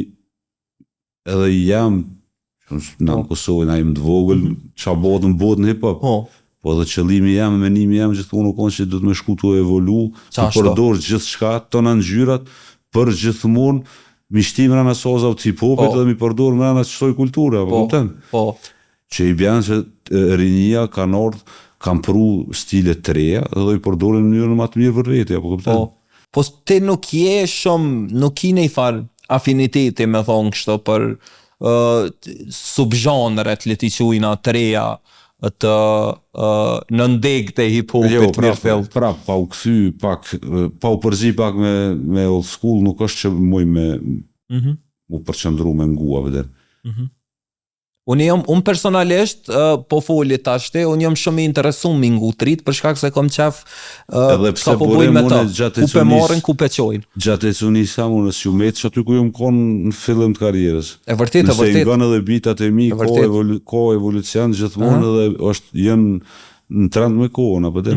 edhe jam, në Kosovë, na im të vogël, qa bodë në bodë në hip-hop. Po edhe qëllimi jam, menimi jam, gjithmonë u konë që du të me shku të evolu, të përdor gjithë shka, të në ngjyrat, për gjithmonë mishtim rana soza të hip-hopit edhe mi përdor rana qësoj kultura, po kupton? Po. Që i bjanë që rinia kanë ardhur, kanë pru stile të reja dhe i përdorin në mënyrën më të mirë për vete, apo kupton? Po ti nuk je shumë, nuk i një farë afiniteti me thonë kështu për subgenret le t'i quajna të reja të në ndeg të hip-hopit mirë fill. Prap, pa u kthy pak, pa u përzi pak me old school, nuk është që muj me u përqendru me ngua vëder. Unë personalisht, po foli tashte, unë jam shumë i interesum me ngutrit, për shkak se kom qef ka po bujnë me ta, ku pe marrin, ku pe qojnë. Gjatë e cuni sa më në sjumet që aty ku jom konë në fillim të karierës. E vërtet. Nëse i gënë edhe bitat e mi, ko evolucion gjithmonë edhe jenë në trend me kohën, apo dhe.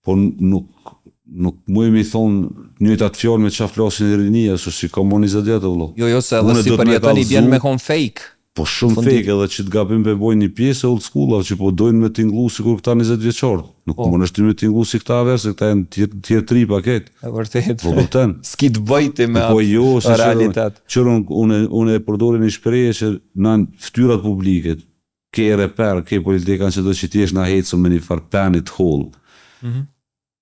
Po nuk mujmë i thonë njëjtë atë fjallë me qa flasin e rinia, së si ka mon 20 vjetë, vëllo. Jo, se edhe si për jetën i bjen me kon fake. Po shumë fake edhe që të gabim për bojnë një pjesë old school, që po dojnë me t'inglu si kur këta 20 vjeqarë. Nuk më nështu me t'inglu si këta verë, se këta e në tjerë tri paket. E vërtet. Po këtën. S'ki të bëjti me atë realitet. Qërën unë e përdorin një shpreje që në ftyrat publiket, ke reper, ke politikan që do që t'jesh në hecën me një farë penit hall.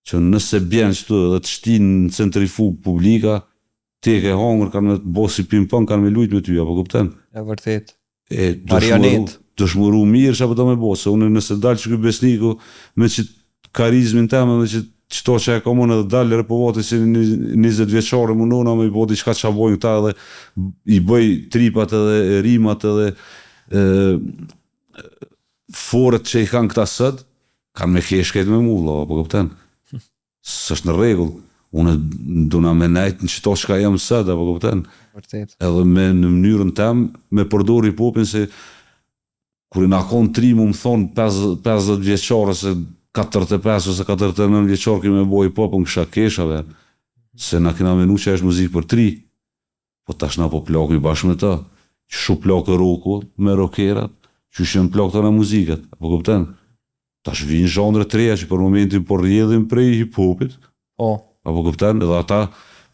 Që nëse bjen qëtu dhe të shtin në centrifug publika, te ke hangër, kanë me bo si ping-pong, kanë me lujt me ty, apo këpëten? E vërtet. Dëshmëru mirë që apo do me bo, se unë nëse dalë që këj besniku me që karizmin teme, me që qëto që e komon edhe dalë repovati si 20 vjeqare mundona me i bodi qka që bojnë këta edhe i bëj tripat edhe rimat edhe foret që i kanë këta sët, kanë me keshket me mulla, apo këpëten? Së është në regull, unë duna me nejtë në qëto qka jam sët, apo këpëten? Edhe me në mënyrën tem me përdor hip-hopin se kur i na konë tri mu më thonë 50 vjeqare se 45 ose 49 vjeqare kime bo hip-hopin kësha keshave se na kina menu që është muzikë për tri po tash na po plakmi bashkë me ta që shu plakë roku me rokerat që shenë plakë të në muzikat apo kupten tash vinë zhandre të reja që për momentin por rjedhin prej hip-hopit apo kupten edhe ata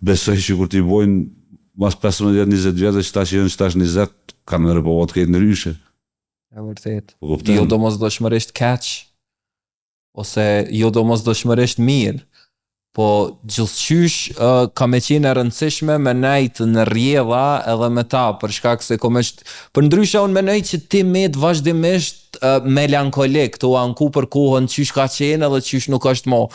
besoj që kur t'i bojnë mas 15-20 vjetë që ta që jenë që tash 20 kanë me repovat këtë në ryshe. E vërtet. Jo do mos dëshmërisht catch, ose jo do mos dëshmërisht mirë, po gjithqysh ka me qenë e rëndësishme me nejtë në rjedha edhe me ta, për shkak se për ndryshe unë menoj që ti met vazhdimisht melankolik, të anku për kohën qysh ka qenë edhe qysh nuk është mo.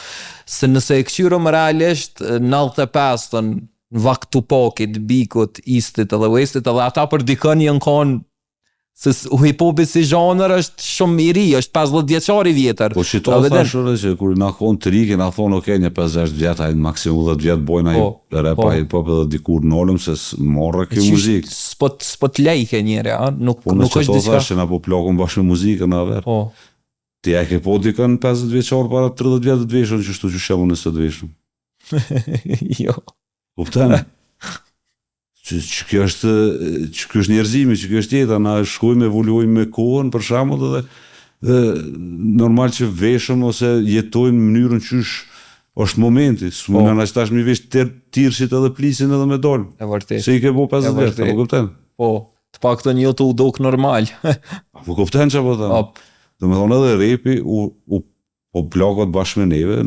Se nëse e këshyrëm realisht 95-ën, në vakt Tupakit, Bikut, Istit edhe Westit edhe ata për dikën janë konë se hip-hopi si zhanër është shumë i ri, është 50 vjeçar i vjetër. Po që to thashore që kur na konë të rike, na thonë okej, një 50 vjetë, hajnë maksimum 10 vjetë bojna i repa hip-hop edhe dikur nëllëm se marrë kjo muzikë. S'po t'lejke njëre, nuk është diçka. Po në që to thashë që na po plakon bashkë me muzikën na verë. Ti e ke po dikën 50 vjeçar para 30 vjetë të veshën që shtu që shemë nëse të veshën. Jo. Kuptan? Që kjo është njerëzimi, që kjo është jeta, na shkojmë, evoluojmë me kohën, për shembull edhe normal që veshëm ose jetojmë në mënyrën qysh është momenti, s'më në që tash mi vesh tirësit edhe plisin edhe me dolë. E vërtet. Se i ke bo 50 vjetë, apo kuptan? Po, të pak të një të u duk normal. Apo kuptan që apo ta? Dhe me thonë edhe repi, po plakot bashkë me neve,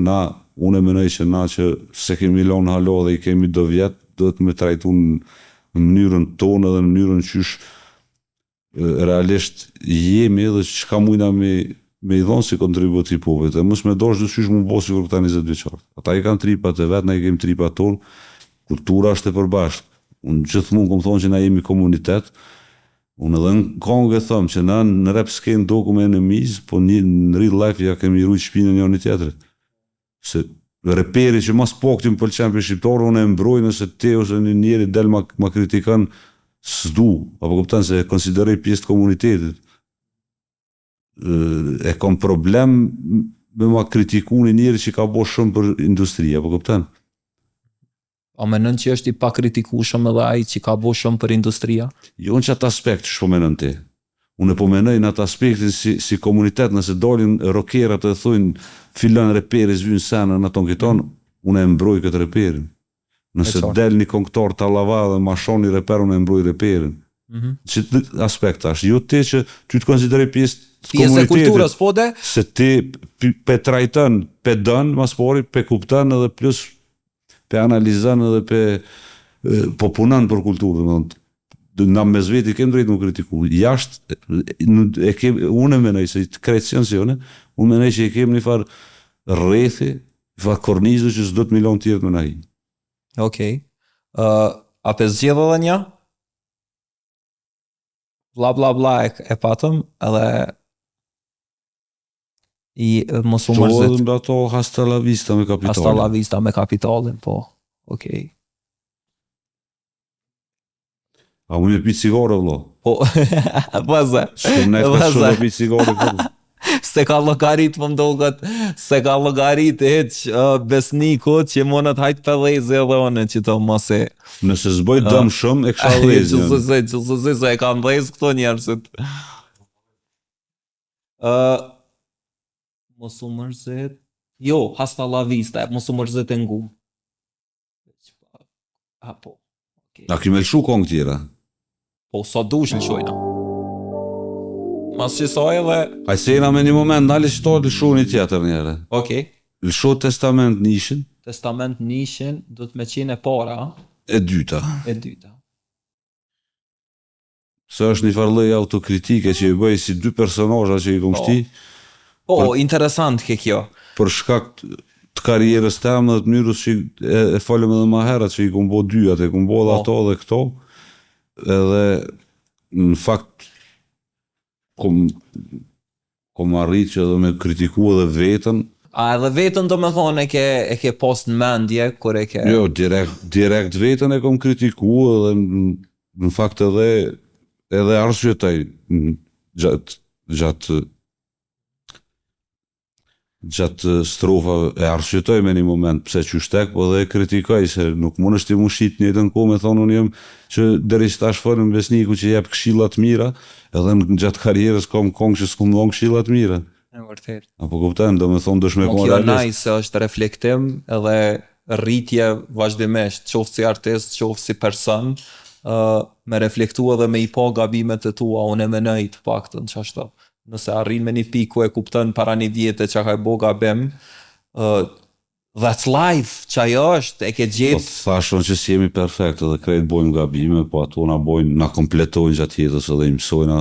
unë e menoj që na që se kemi lonë halo dhe i kemi do vjetë, do të me trajtu në mënyrën tonë edhe në mënyrën qysh realisht jemi edhe që ka mujna me i dhonë si kontribut hip-hopit e mësë me dosh dhe qysh mu bosi kur këta 20 vjeqartë. Ata i kanë tripat e vetë, na i kemi tripat tonë, kultura është e përbashkë. Unë gjithmonë kom thonë që na jemi komunitet, unë edhe në kongë e thëmë që na në rap s'kenë doku me enemies, po në real life ja kemi rujtë shpinë një një tjetërit. Se reperi që mas po këti më pëlqen për shqiptarë, unë e mbroj nëse te ose një njeri del ma kritikan s'du, apo këpëtan se e konsiderej pjesë të komunitetit. E kom problem me ma kritiku një njeri që ka bo shumë për industria, apo këpëtan. A menën që është i pa kritiku shumë edhe ai që ka bo shumë për industria? Jo në që atë aspekt që po menën ti. Unë po menoj në atë aspektin si komunitet, nëse dalin rokerat e thujnë filan reperi zvynë senë në ton këton, unë e mbroj këtë reperin. Nëse del një këngëtar tallava dhe mashon një reper, unë e mbroj reperin. Që aspekt tash, jo ti që ty të konsideroj pjesë të komunitetit. E kulturës, po de? Se ti pe trajton, pe dën, mas pori, pe kupton edhe plus pe analizon edhe po punon për kulturën. Na me zveti kem drejt më kritiku. Jashtë, unë e menoj se të krejtë censione, unë menoj që i kem një farë rrethi, një farë kornizu që s'do të milion tjerë me nahi. Okej. A pe zgjedhë edhe një? Bla bla bla e patëm, edhe i mos u mërzit. Qohë dhe ato hasta la vista me kapitalin. Hasta la vista me kapitalin, po. Okej. A mu me pi cigare, vlo? Po, vëzë. Shkëm ne këtë shumë me pi cigare, po. Se ka logarit më mdogat, se ka logarit heq besniku që monët hajt për lejze edhe one që të mëse. Nëse zboj dëm shumë, e kësha lejze. Qësësi se e kanë lejze këto njerësit. Mos u mërzit. Jo, hasta la vista, mos u mërzit e ngum. Po. A ki me lëshu kongë tjera? Po, sa dush në qojna. Mas që soj edhe... A i sejna me një moment, nali që to lëshu një tjetër njëre. Okej. Lëshu testament nishin. Testament nishin, do të me qenë e para. E dyta. E dyta. Se është një farlej autokritike që i bëj si dy personazha që i kom shti. Interesant ke kjo. Për shkak të karierës temë dhe të mënyrës që e falem edhe ma herët që i kom bo dyat, e kom bo dhe ato dhe këto. Edhe në fakt kom arrit që edhe me kritiku edhe vetën. A edhe vetën do me thonë e ke post në mendje, kur e ke... Jo, direkt vetën e kom kritiku edhe në fakt edhe arsyetaj gjatë strofa e arsyetaj me një moment pse që shtek, po edhe e kritikoj se nuk mund është ti mu shit një të në kohë me thonë unë jem që deri që ta shfërën besniku që jep këshillat mira, edhe në gjatë karierës kom kongë që s'kum dhon këshillat mira. E vërtet. Apo kuptojnë, do me thonë dëshme kom realist. Kjo naj se është reflektim edhe rritje vazhdimisht, qoftë si artist, qoftë si person, me reflektu edhe me i pa gabimet e tua, unë e menoj të paktën që ashtu. Nëse arrin me një piku e kuptën para një vjetë që ka e bo gabim, that's life, që ajo është, e ke gjithë... Po thashon që si jemi perfekt edhe krejt bojmë gabime, po ato na bojnë, na kompletojnë gjatë jetës edhe i mësojna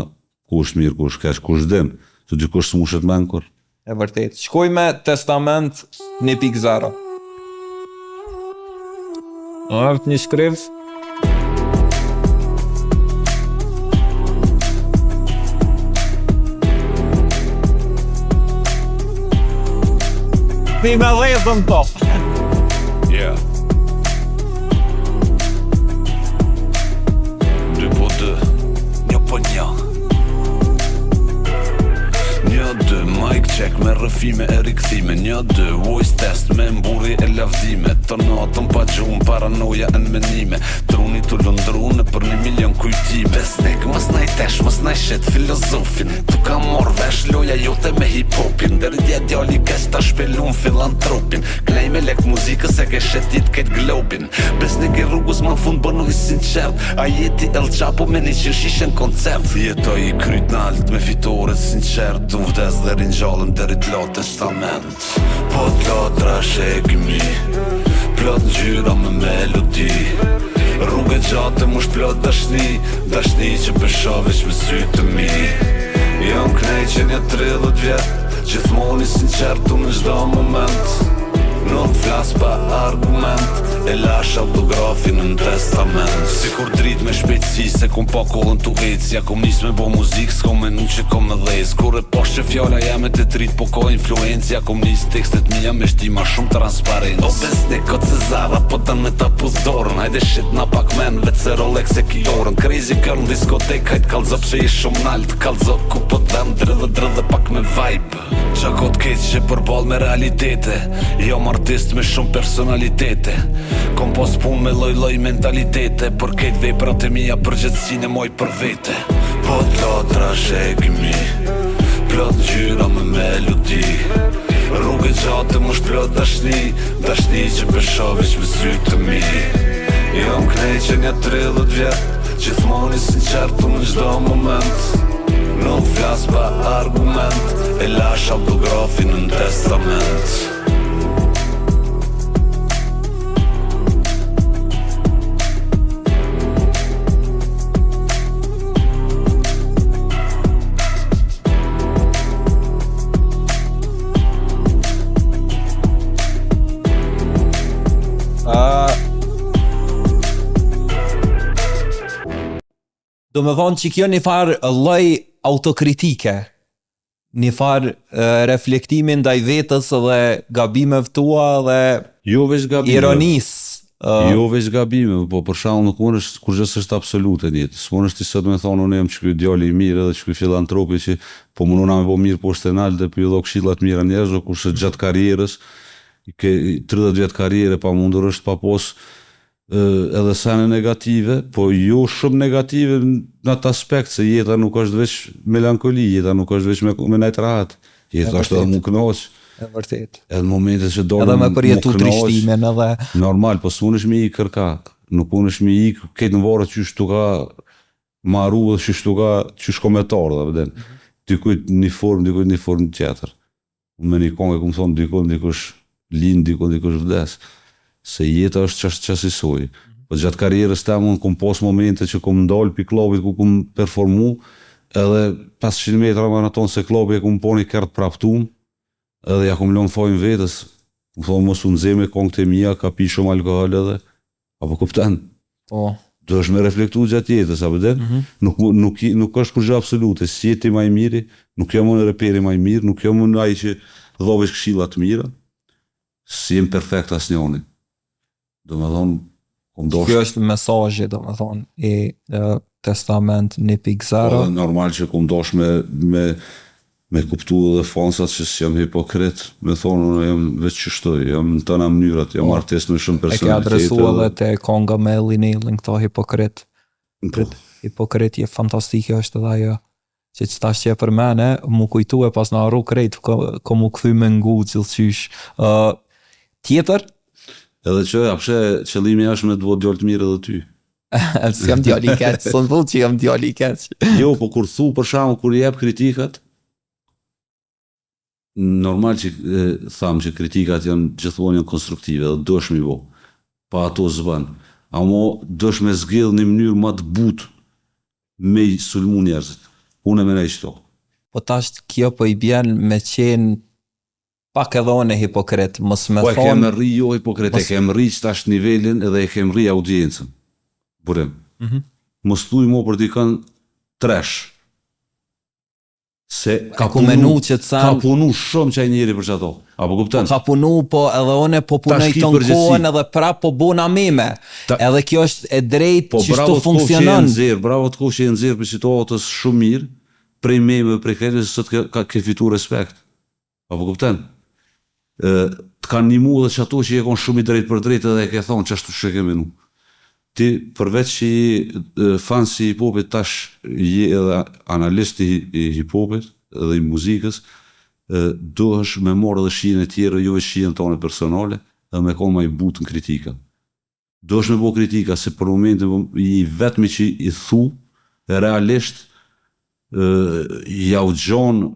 kush mirë, kush keq, kush dim, që dikush s'mushet menkur. E vërtet. Shkoj me testament 1.0. Art një shkriv. Ti me dhezën to. Yeah. 2 po 2, 1 po 1. 1-2, mic check me rëfime e rikthime. 1-2, voice test me mburi e lavdime. Të natën pa gjumë, paranoja e në menime. Truni të lëndrune për 1 milion kujtime. Besnik, mës naj tesh, mës naj shet filozofin. Tu ka mor vesh loja jote me hip-hopin. Dërdje djali kes ta shpelun filantropin. Klej me lekt muzikës e ke shetit kejt globin. Besnik i rrugës ma fund bënuj sinqert. A jeti El Chapo me 100 shishen koncert. Jetoj i kryt nalt me fitore sinqert. Du vdes dhe rinjallëm derit la testament. Po t'latra shekimi, plot në gjyra me melodi. Rrugë gjatë mush plot dashni, dashni që përshavesh me sytë të mi. Jam knej që një 30 vjet, gjithmoni sinqert unë në çdo moment. Nuk flas pa argument, e lash autografin në testament. Si kur drit me shpejtësi, se kom pa kohën tu ec. Ja kom nis me bo muzik, s'kom menu që kom me dhez. Kur e posh që fjalla jame të trit, po ka influencë. Ja kom nis tekstet mija me shti ma shumë transparencë. O besnik o Cezara, po dan me ta puzdorën. Hajde shit na pak men, vet se Rolex e ki orën. Crazy girl në diskotek, hajt kalzo që i shumë nalt. Kalzo ku po dhem, drëdhe pak me vibe. Qa kot keq që përball me realitete. Jam artist me shumë personalitete. Kom pos pun me loj mentalitete. Për kejt veprat e mija përgjithsin e moj për vete. Po t'latra shekimi, plot ngjyra me melodi. Rrugë gjatë më shplot dashni, dashni që besho veç me sy të mi. Jam knejqen ja 30 vjet, gjithmoni sinqert në çdo moment. Nuk flas pa argument, e lash autografin në testament. Do me thonë që kjo një farë lloj autokritike, një farë reflektimin ndaj vetës dhe gabimeve tua dhe Jo veç gabime. ironisë. Jo veç gabime, po për shembull nuk mund është kur gjë është absolute në jetë. S'mund është ti sot me thonë unë jam që ky djali i mirë edhe që ky filantropi që po mundona me bo mirë poshtë nal dhe po i dho këshilla të mira njerëzve, kurse gjatë karrierës ke 30 vjet karriere pa mundur është pa pos edhe sene negative, po jo shumë negative në atë aspekt se jeta nuk është veç melankoli, jeta nuk është veç me najt rahat, jeta është edhe mu kënaq. E vërtet. Edhe në momente që dolën Edhe me përjetu trishtimin edhe normal, po s'munësh me i kërka, nuk munësh me i këtë në varë qysh tu ka maru dhe qysh komentar dhe vëden. Dikujt një formë tjetër. Me një kongë e ku më thonë dikush lind, dikush vdes. Se jeta është qasisoj. Po gjatë karrierës temë unë kom pas momente që kom ndalë pi klubit ku kom performu, edhe 500 metra maraton se klubi e kom poni kërtë praptum, edhe ja kom lënë fojnë vetës, më thonë mos unë zeme kongë të mija, ka pi shumë alkohol edhe, apo kuptan. po. Do është me reflektu gjatë jetës, apo den? Nuk është kur gjë absolute, si jeti maj miri, nuk jam unë reperi maj mirë, nuk jam unë ai që dhovesh këshilla të mira, si jem perfekt as njoni. Do me thonë, Kjo është mesazhi, do me thonë, i Testament 1.0. normal që kom dosh me kuptu dhe fansat që si jam hipokrit, me thonë, unë jam veç që shtoj, jam në tëna mënyrat, jam artist me shumë E ke personalitet. adresu edhe te konga me Linelin këto hipokrit. Hipokrit je fantastike është edhe ajo që tash që e për mene, mu kujtu e pas në arru krejt, ko mu këthy me ngu cilësysh. Tjetër, Edhe që, apshe, qëllimi është me dvo djallë të mirë edhe ty. si jam djali i keq, son vull që jam djali i keq. Jo, po kur thu, për shamu, kur jep kritikat, normal që thamë që kritikat janë gjithmonë janë konstruktive dhe dësh mi bo, pa ato zban. Amo dësh me zgjidh një mënyrë më të butë me i sulmu njerëzit. Unë e menej qëto. Po tash kjo po i bjen me qenë pak edhe unë e hipokrit, mos me Po e thonë... kemë rri jo hipokrit, e kemë rri që tash nivelin edhe e kemë rri audiencën. Burim. Mos thuj mo për dikën tresh. Se ka ku menu që të ka punu shumë qaj njeri për që ato. Apo kupten? Ka punu, po edhe une po punoj ki ton përgjithsi. kohën edhe prap po bona meme. Edhe kjo është e drejt Po që bravo shtu të kohë që e funksionon. nëzirë, bravo të kohë që e nëzirë për situatës shumë mirë, prej meme, prej krejtë, se sot ke fitu respekt. Apo kupten? Të kanë një mu dhe që ato që je konë shumë i drejt për drejt edhe e ke thonë që ashtu që ke menu. Ti përveç që i fansi i hip-hopit tash je edhe analisti i hip-hopit edhe i muzikës, do është me morë edhe shijen e tjere, jo e shijen tone personale, dhe me konë ma i butë në kritika. Do është me bo kritika, se për momentin i vetëmi që i thu, realisht ja u gjonë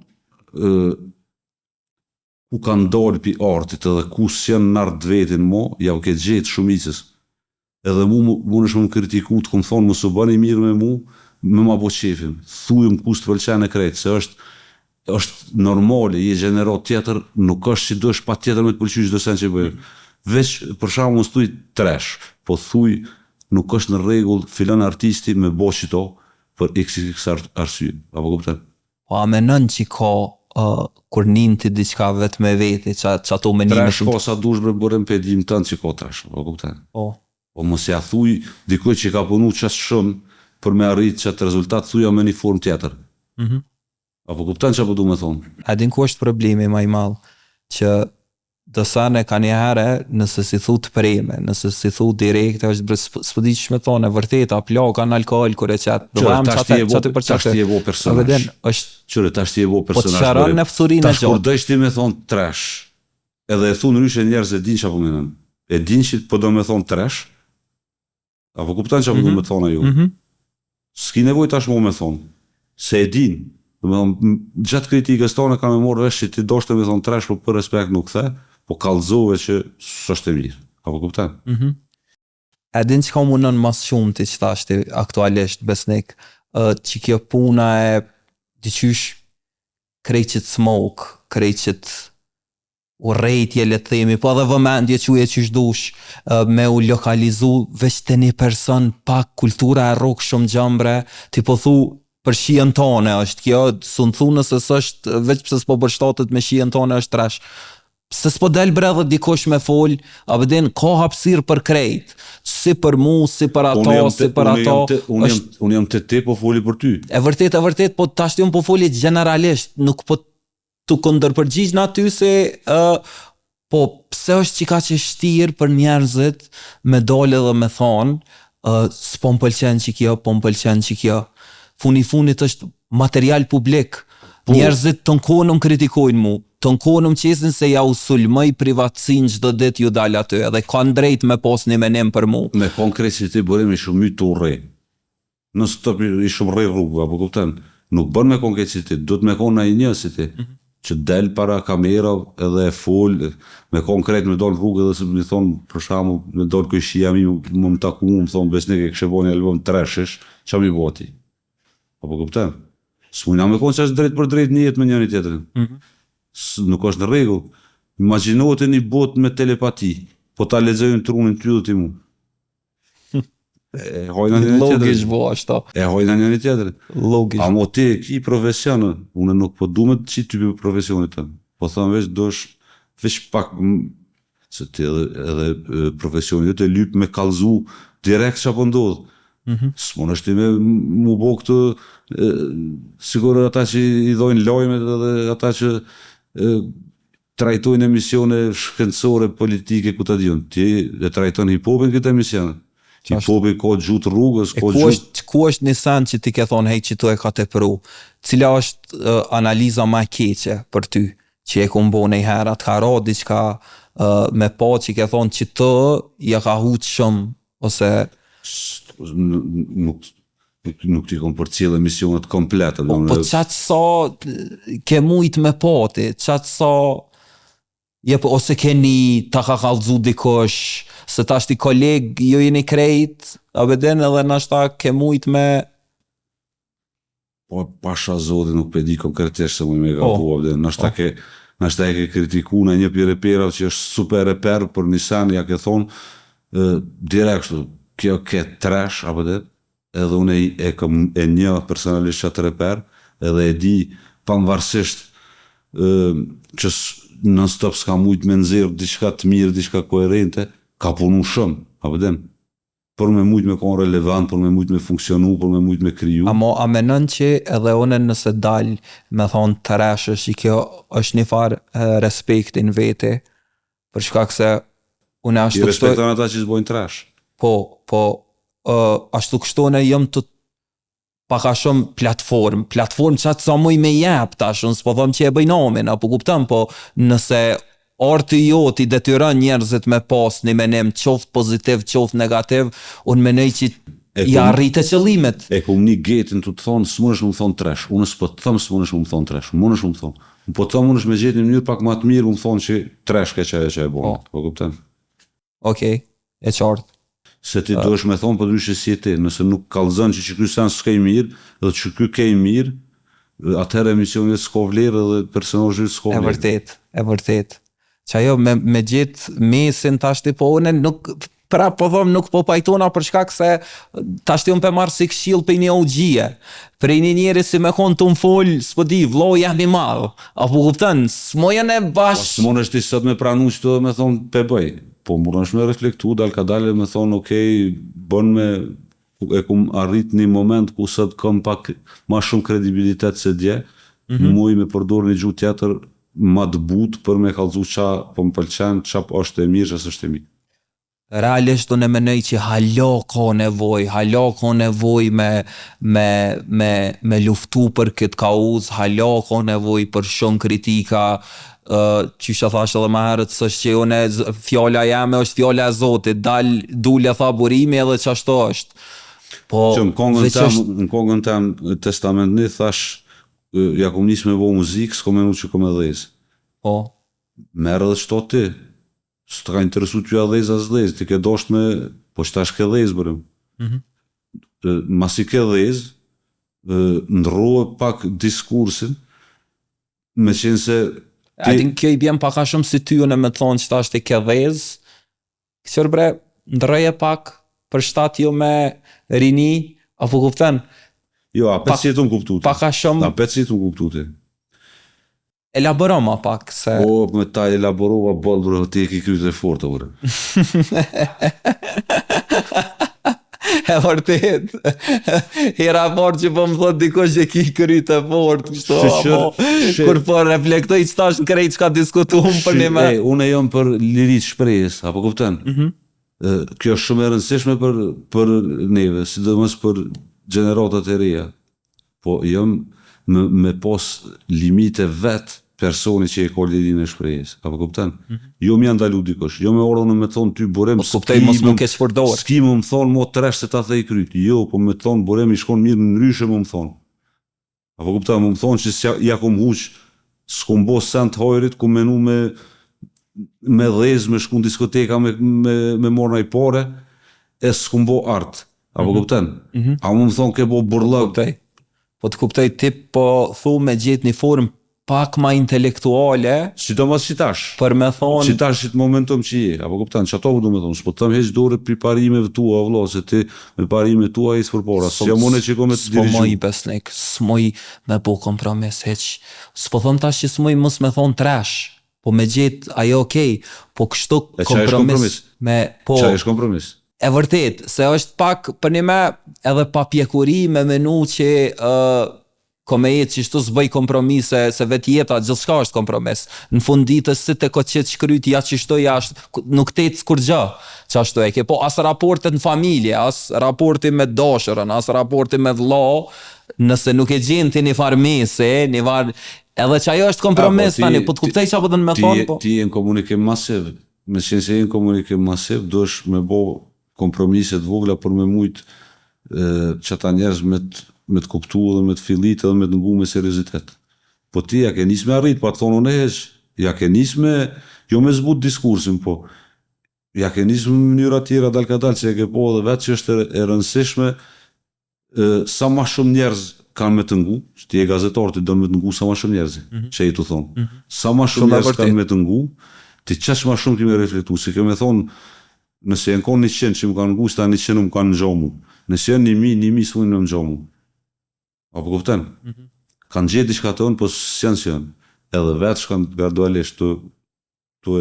ku kanë dalë pi artit edhe ku s'janë nartë vetin mo, ja u ke gjetë shumicës. Edhe mu është më kritiku të këmë thonë, mësë bëni mirë me mu, me ma bo qefim. Thujëm ku së të pëlqen e krejtë, se është normale, je gjenerat tjetër, nuk është që do është pa tjetër me të pëlqy çdo sen që bëjë. Veç, për shkak mos thuj tresh, po thuj nuk është në rregull, filon artisti me bo qito për x arsye. Apo kupton? Po a menon që ka kur nin ti diçka vetë me veti, që ato menime Tresh ka sa dush bre bërëm pedim tënë që ka tresh, apo kupton? Po mos ja thuj dikujt që ka punu qas shumë për me arrit çat rezultat, thuja me një formë tjetër. Apo kupton çfarë po du me thonë? A din ku është problemi më i madh që dësane ka një herë, nëse si thu të preme, nëse si thu direkte, është bre, s'po di që me thonë, e vërteta, plaka në alkohol, kur e qatë, tash ti e vo personazh. Qëre, tash ti e vo personazh. Po të sharon në fësurin e Tash kur gjotë. dësh ti me thonë trash, edhe e thunë ryshe njerëz e din që apo menën, e din që po do me thonë trash, apo kuptan që apo do me thonë ajo. S'ki nevoj tash mo me thonë, se e din. Gjatë kritikës tonë ka me morë vesh që ti doshte me thonë trash, po për respekt nuk the, po kallzove që s'është e mirë. Apo kuptan? E din që ka mundon mas shumë ti që thashti aktualisht besnik, që kjo puna e diqysh krejqit smoke, krejqit urrejtje le të themi, po edhe vëmendje që qysh dush, me u lokalizu veç të një person pak kultura e rokë shumë gjëmbre, ti po thu për shien tone është kjo, sun thu nëse s'është, veç pëse s'po bërshtatet me shien tone është trash. Se s'po del bre dhe dikush me fol, a vëdin, ka hapësirë për krejt, si për mu, si për ato, si për ato. Unë jam të po foli për ty. E vërtet, po tash ti unë po foli generalisht, nuk po të kundërpërgjigj në aty se, po pse është që ka që shtirë për njerëzit me dole dhe me thonë, s'po m'pëlqen që kjo, po m'pëlqen që kjo. Funit është material publik, njerëzit të nkonëm kritikojnë mu, të nkonëm qesin se ja u sulmoj privatsin çdo ditë ju dal aty, edhe kanë drejt me pas një menim për mu. Me konkret si ti bërim i shumë të urre. Në stop i shumë rrej rrugë, apo kupton? Nuk bën me konkret si ti, duhet me konë ai një si ti, që del para kamera edhe e fol, me konkret me dal rrugë edhe se më thon për shembull, me dal ky shija mi më taku, më thon besnik e kishe bënë album trashësh, ç'a mi boti. Apo kupton? S'muna me konë që është drejt për drejt një jetë me njëri tjetërin. Nuk është në rregull. Imagjinohet një botë me telepati, po ta lexojnë trunin ty dhe ti mu. E hojna njëri tjetërin. Logish bo ashta. E hojna njëri tjetërin. Logish. Amo ti ki profesionë, unë nuk po du me të qitë ty për profesionit tëmë. Po thëmë veç dosh, veç pak, se ti edhe profesionit e lyp me kallzu direkt që apo ndodhë. S'mon është ti me mu bo këtë, sigur ata që i dojnë lojmet edhe ata që trajtojnë emisione shkencore politike ku ta dion. Ti e trajton hip-hopin këtë emisione. Hip-hopi ka gjutë rrugës, ka gjutë... Ku është një sen që ti ke thonë, hej që tu e ka të pru? Cila është analiza ma keqe për ty, që e ku mbo një herë, atë ka ra diqka me pa që ke thonë që të ja ka hutë shumë, ose... Nuk t'i kom për cilë emisionet kompletë. Po qatë sa ke mujt me pati, qatë sa ose keni ta ka kallzu dikush, se ta shti koleg jo jeni krejt, a beden edhe nashta ke mujt me... Po pasha zoti nuk pe di konkretisht se mu me gabu, nashta e ke kritiku në një pire pera që është super reper për një sen, ja ke thonë direktu, kjo ke trash, apo dhe, edhe unë e një personalisht që të reper, edhe e di pavarësisht që non stop s'ka mujt me nëzirë diçka të mirë, diçka koherente, ka punu shumë, apo dhe, për me mujt me konë relevant, për me mujt me funksionu, për me mujt me kriju. A menon që edhe une nëse dal me thonë trashësh, i kjo është një farë respektin vete, për shkak se une ashtu kështu... I respekton ata që s'bojnë trash. Po, ashtu kështu në jëm të paka shumë platform që atë sa muj me jep tash, unë s'po thom që e bëjnë omin, apo kuptam, po nëse arti joti detyron njerëzit me pas një menim qoftë pozitiv, qoftë negativ, unë menej që i arritë qëllimet. E ku një getin të thonë, s'munësh më thonë trash, unë s'po të thëmë s'munësh më thonë trash, munësh më thonë. Po të munësh me gjetë një mënyrë pak më të mirë, më thonë që trash ke që e bonë, po kuptam. Okej, e qartë. Se ti do është me thonë për dryshe si e ti, nëse nuk kallëzën që ky sen s'kej mirë, dhe që ky kej mirë, atëherë emisionit s'ko vlerë dhe personazhit s'ko vlerë. E vërtet. Që ajo me gjithë mesin tashti po une, nuk, pra po thom nuk po pajtona për shkak se tashti unë pe marë si këshill për një ogjie, për një njeri si me konë të më folë, s'po di, vlo jam i malë, apo kuptën, s'mojen e bashkë. S'mon është ti sot me pranu që të me thonë pe bëj. Po mërën është me reflektu, dal ka dalë me thonë, okej, bën me, e kum arrit një moment ku sot kom pak ma shumë kredibilitet se dje, muj me përdor një gjuhë tjetër, ma të butë për me kallëzu qa po më pëlqen, qa po është e mirë, qa s'është e mirë. Realisht unë mendoj që halo ka nevoj me luftu për këtë kauz, halo ka nevoj për shumë kritika, qysha thash edhe më herët, s'është që une fjala jame është fjala e Zotit, dule tha burimi edhe qashtu është. Po, që në kongën tem testament një thash, ja kom nis me bo muzikë, s'ko menu që kom e dhezë. Po. Merë edhe qëto ti, s'të ka interesu t'ju a dhezë as dhezë, ti ke dosht me, po që tash ke dhezë bërëm. Mas i ke dhezë, ndrohe pak diskursin, me qenë se A din kjo i bjen pak a shumë si ty unë me thonë që ta është i ke dhez, kësër bre, ndrëje pak për shtatë jo me rini, apo kupten? Jo, a pet si jetu më kuptu ti. Pak a shumë... A pet si jetu më kuptu ti. Elaboroma pak, se... O, me ta elaborova bolë, bro, ti e ki kryt e fortë, bro. E vërtet, hera parë që po më thot dikosh që ki kryt e fort, kështu, kur po reflektoj që tash në krejt që ka diskutuar për një me. Unë e jam për lirit shprejës, apo kupten? Kjo është shumë e rëndësishme për neve, sidomos për gjeneratat e reja. Po jam me pos limite vetë personi që e ka lirin e shprejës, apo kupten? Jo më janë dalu dikosh, jo me orën me thonë ty burem, s'ki më thonë mo tresh se ta thej kryt, jo, po me thonë burem i shkon mirë në nryshe më thonë. Apo kupten, më thonë që ja kom huq, s'kom bo sent hajrit, kom menu me dhez, me shku në diskoteka, me morna i pare, e s'kom bo art, apo kupten? A më thonë ke bo burlëg. Po të kuptoj tip, po thu me gjithë një formë pak ma intelektuale, sidomos që tash, për me thonë... që tash që të momentum që je, apo kuptan, që ato du me thonë, s'po të thëmë heq dore për parimeve tua, vlo, se ti me parime tua i s'përpora, së jam une që i ko me të dirigju. S'po moj besnik, s'moj me po kompromis, heq, s'po thëmë tash që s'moj mës me thonë trash, po me gjithë, ajo okej, po kështu kompromis me... Qa është kompromis? E vërtet, se është pak për një me edhe pa pjekuri me menu që kome jetë që shtu s'bëj kompromise, se vetë jeta gjithë shka është kompromis. Në funditës si të ko qëtë shkryt, ja që shtu jashtë, nuk të jetë s'kur gjë që ashtu e ke, po as raportet në familje, as raporti me dashërën, as raporti me dhla, nëse nuk e gjenë ti një farmese, edhe që ajo është kompromis, tani, po të kuptej që apo dhe në me thonë, po... Ti e në komunikim masiv, me qenë se e në komunikim masiv, do është me bo kompromiset vogla për me mujtë që ta njerëz me të kuptu dhe me të fillit edhe me të ngu me seriositet. Po ti ja ke nis me arrit, pa të thonë unë heq, ja ke nis me, jo me zbut diskursin, po ja ke nis me mënyra tjera dal ka dal, që e ke po edhe vetë që është e rëndësishme, sa ma shumë njerëz kanë me të ngu, që ti e gazetar ti do me të ngu sa ma shumë njerëzi, që e tu thonë. Sa ma shumë njerëz kanë me të ngu, ti qesh ma shumë kime reflektu, si keme thonë, nëse e në konë 100 që më kanë ngu, sta 100 më kanë në gjomu. Nëse janë 1000 s'mujnë në gjomu. Apo kupten? Kanë gjithë diçka të unë, po s'janë që janë. Edhe vetë shkanë gradualisht të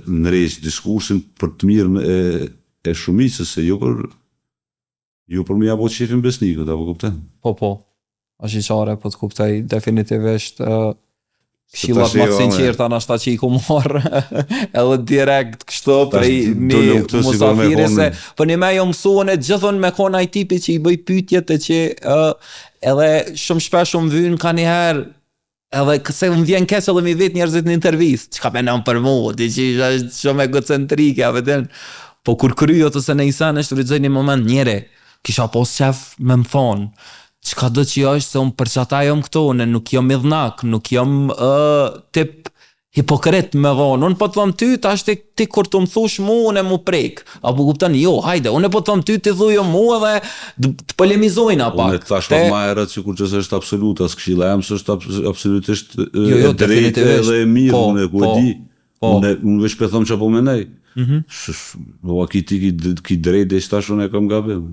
nërejsh diskursin për të mirën e shumicës, se jo për më jabo qefin besnikët, apo kupten? Po, është i qare, po të kuptaj definitivist këshillat më të sinqerta në ashta që i ku marrë edhe direkt kështu prej një musafiri se për një me jo mësuën e gjithën me kona i tipi që i bëj pytjet e që edhe shumë shpesh më vynë ka njëherë edhe këse më vjen keq edhe mi vetë njerëzit në intervist që ka menon për mu di që është shumë egocentrike po kur kryot ose në isan është rëgjëj një moment njëre kisha pos qef me më thonë qka do që është se unë për që ata jom këto, unë nuk jom idhnak, nuk jom tip hipokrit me dhonë, unë po të thëmë ty, ta është ti kur të më thush mu, unë e mu prek, apo kuptan, jo, hajde, unë po të thëmë ty, ti thujo mu edhe të polemizojnë apak. Unë e të thashë për ma herët që kur qësë është absolut, as këshila jam së është absolutisht e drejtë edhe e mirë, unë e ku e di, unë veç për thëmë që po menej, o ki ti ki drejtë dhe shtash unë e kam gabim.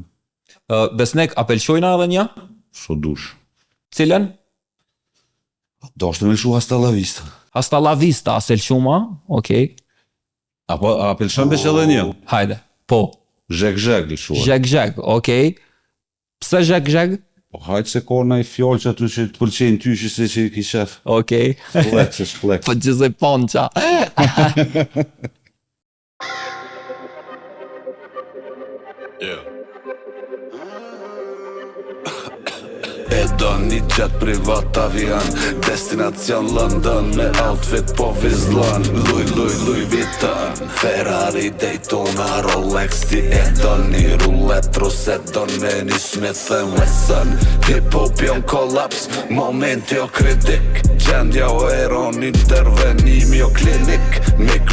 Besnek, apelqojna edhe një? So dush. Cilën? Do është të me lëshu hasta la vista. Hasta la vista, aselquma, okej. Apo apelqon besh edhe një? Hajde, po. Zhek lëshu. Zhek, okej. Pse zhek? Po hajtë se ka na i fjallë që aty që të pëlqejnë ty që se që i ki shef. Okej. Flex është flex. Po gjëzë ponqa. E do një jet privat avion, destinacion London, me outfit po vizlon. Louis Vuitton, Ferrari, Daytona, Rolex. Ti e do një roulette, Rosette, don me një Smith & Wesson. Hip-hop jon kollaps, momenti o kritik. Gjendja o eron, intervenimi o klinik.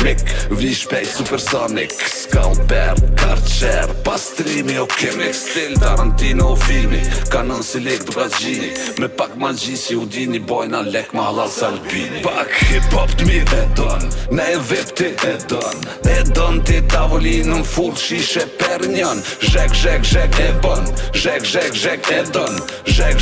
Mik, vi shpejt supersonic. Scalper, karqer, pastrimi o kimik. Stil Tarantino o filmi, kanon si lek duka gjini. Me pak magji si u dini, bojna lek ma halal salbini. Pak hip-hop t'mirë e don, ne e vip ti e don. E don ti tavolinën full shishe per njën. Zhek e bon, zhek e don. Zhek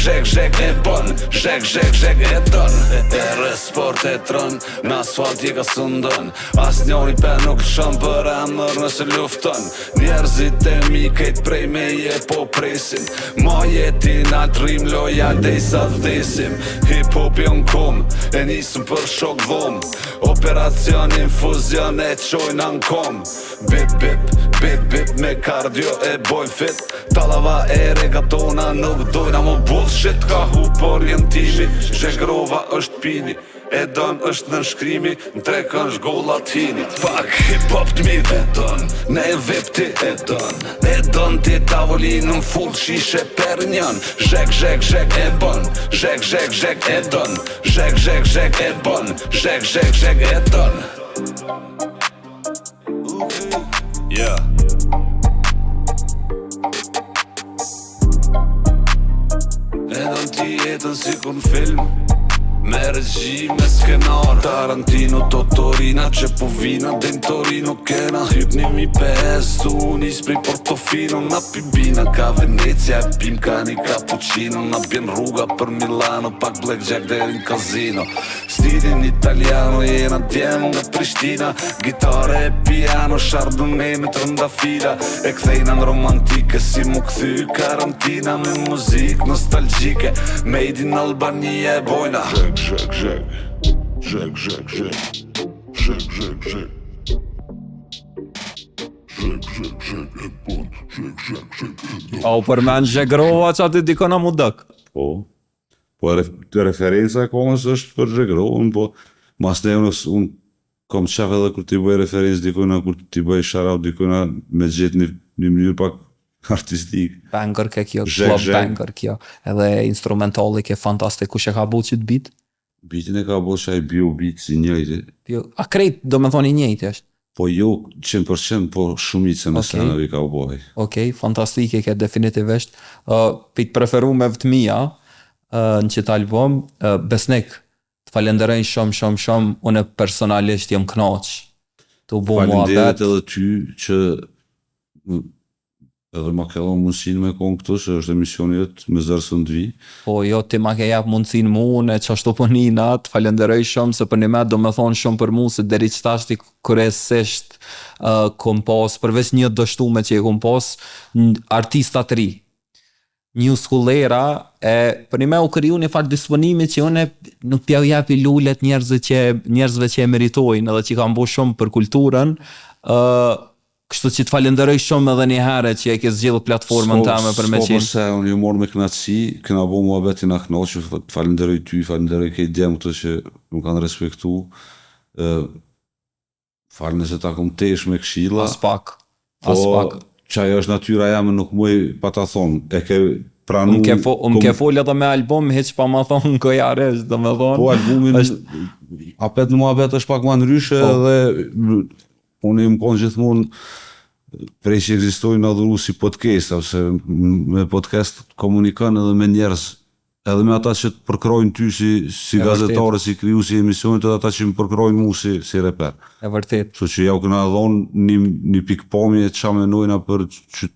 e bon, zhek e don. E sport e tron, në asfalt je ka sundon. As njoni pe nuk shon për emër nëse lufton. Njerëzit e mi kejt prej me je po presin. Ma jeti na trim lojal dhe i sa vdesim. Hip-hop jon kom, e nisëm për shok dhom. Operacion infuzion e qojna n'kom. Bip me kardio e boj fit. Talava e regatona nuk dojna më bullshit. Ka hup orientimi, zhegrova është pini. E don është në shkrimi, në trekën shgo latini. Pak hip-hop t'mirë e don, ne e vip ti e don. E don ti tavolinën full shishe per njën. Zhek e bon, zhek e don. Zhek e bon, zhek e don. Yeah. E don ti jetën si kur n'film, me regji, me skenar. Tarantino, Totorina, që po vina Din Torino kena hyp 1005. Tu nis prej Portofino. Na pibina ka Venecia, e pim ka një cappuccino. Na bjen rruga për Milano, pak blackjack deri n'kazino. Stilin italiano, jena djem nga Prishtina. Gitare e piano, chardonnay me trëndafila. E kthejna në romantike, si mu kthy karantina. Me muzik nostalgjike, made in Albania e bojna. A u përmen zhegrova që aty dikona mu dëk? Po referenca e kohës është për zhegrovën, po mas ne unë kom qef edhe kur t'i bëj referencë dikojna, kur t'i bëj shoutout dikojna me gjetë një mënyrë pak artistik. Banger ke kjo, club banger kjo. Edhe instrumentali ke fantastik, kush e ka bu që t'bit? Bitin e ka bo që ai bio bit si njëjti. A krejt do me thoni njëjti është? Po jo 100%, po shumicën e senave ka u boj. Okej, fantastike ke definitivisht. Pit preferume vëtmia në qëtë album, Besnik, të falenderoj shumë, unë personalisht jem knaq. Të bu mua bet. Falenderit edhe ty që edhe ma ke dhënë mundësinë me konë këtu, që është emisioni jëtë me zërësën të vi. Po jo, ti ma ke jap mundësinë mu, unë që ashtu po ninat, falenderoj shumë, se për një me do me thonë shumë për mu, se deri që tashti kërësisht kom pas, përveç një dështume që e kom pas, artista të ri. New schoolera, për një me u kriju një farë disponimi që une nuk pja u japi lullet njerëzve që e meritojnë, edhe që kam bo shumë për kulturën, kështu që të falenderoj shumë edhe një herë që e ke zgjidhur platformën tame për me qenë. Përse, unë ju morë me knatësi, këna bo mua beti na knaqë, të falenderoj ty, falenderoj kej djemë të që më kanë respektu. Falë nëse ta kom tesh me këshilla. As pak. Po, që ajo është natyra jame, nuk muj pa ta thonë. E ke pranu... Unë ke folja dhe me album, heq pa ma thonë në kojaresh, dhe me thonë. Po, albumin, apet në mua bet është pak ma ndryshe dhe... Unë im konë gjithmonë prej që egzistojnë në dhuru si podcast, ose me podcast komunikon edhe me njerëz, edhe me ata që të përkrojnë ty si gazetare, si kriju, si emisionit, edhe ata që më përkrojnë mu si reper. E vërtet. So që jau këna dhonë një pikpamje që menojna për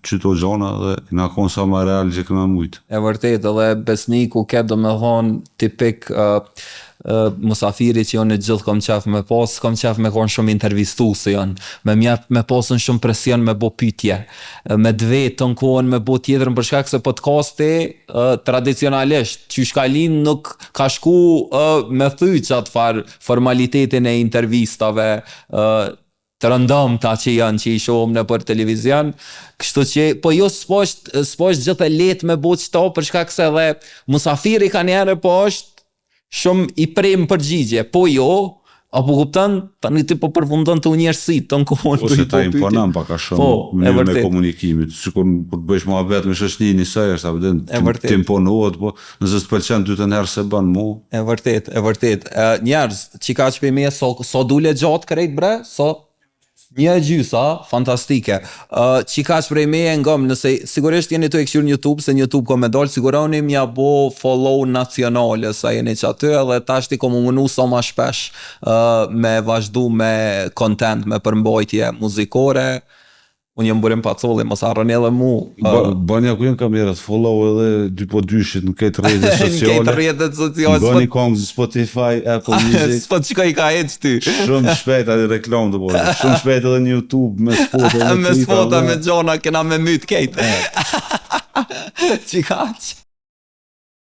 qëto gjana dhe këna konë sa ma real që këna mujtë. E vërtet, edhe Besniku ke do me thonë tipik musafiri që janë gjithë kom qef me pas, kom qef me konë shumë intervistuesi janë, me pasën shumë presion me bo pytje, me dvetë të në kohën me bo tjetërën për shkak se podcasti tradicionalisht, që shkalin nuk ka shku me thy qatë farë formalitetin e intervistave, të rëndëm ta që janë që i shohëm në për televizion, kështu që, po jo s'posh gjithë e letë me bo qëto për shkak se dhe musafiri ka njerë po është shumë i prem përgjigje, po jo, apo kupton, tani ti po përfundon të njerëzit, të kohën të ose ta imponon pak a shumë mënyrë me komunikimit, sikur kur të bësh muhabet me shoqërinë e saj, është apo të imponohet, po nëse të pëlqen dy të herë se bën mu. E vërtet. Njerëz, çka që me so dule gjatë krejt bre, so një gjysa, fantastike. Qika që prej me e ngëm, nëse sigurisht jeni të e këshur në YouTube, se në YouTube ko me dollë, siguroni mja bo follow nacionale, sa jeni që aty, edhe ta shti ko më mënu sa ma shpesh me vazhdu me content, me përmbajtje muzikore. Unë jam burim pacolli, mos harroni edhe mu. Bani ku jenë kamerat, follow edhe 2x2 në këtë rrjetet sociale. Në këtë rrjetet sociale. Bani kongë Spotify, Apple Music. S'po qëka i ka heq ty. Shumë shpejt ati reklam të bojë. Shumë shpejt edhe në YouTube, me spota, me spota, me gjona, kena me mytë kejtë. Qikaq.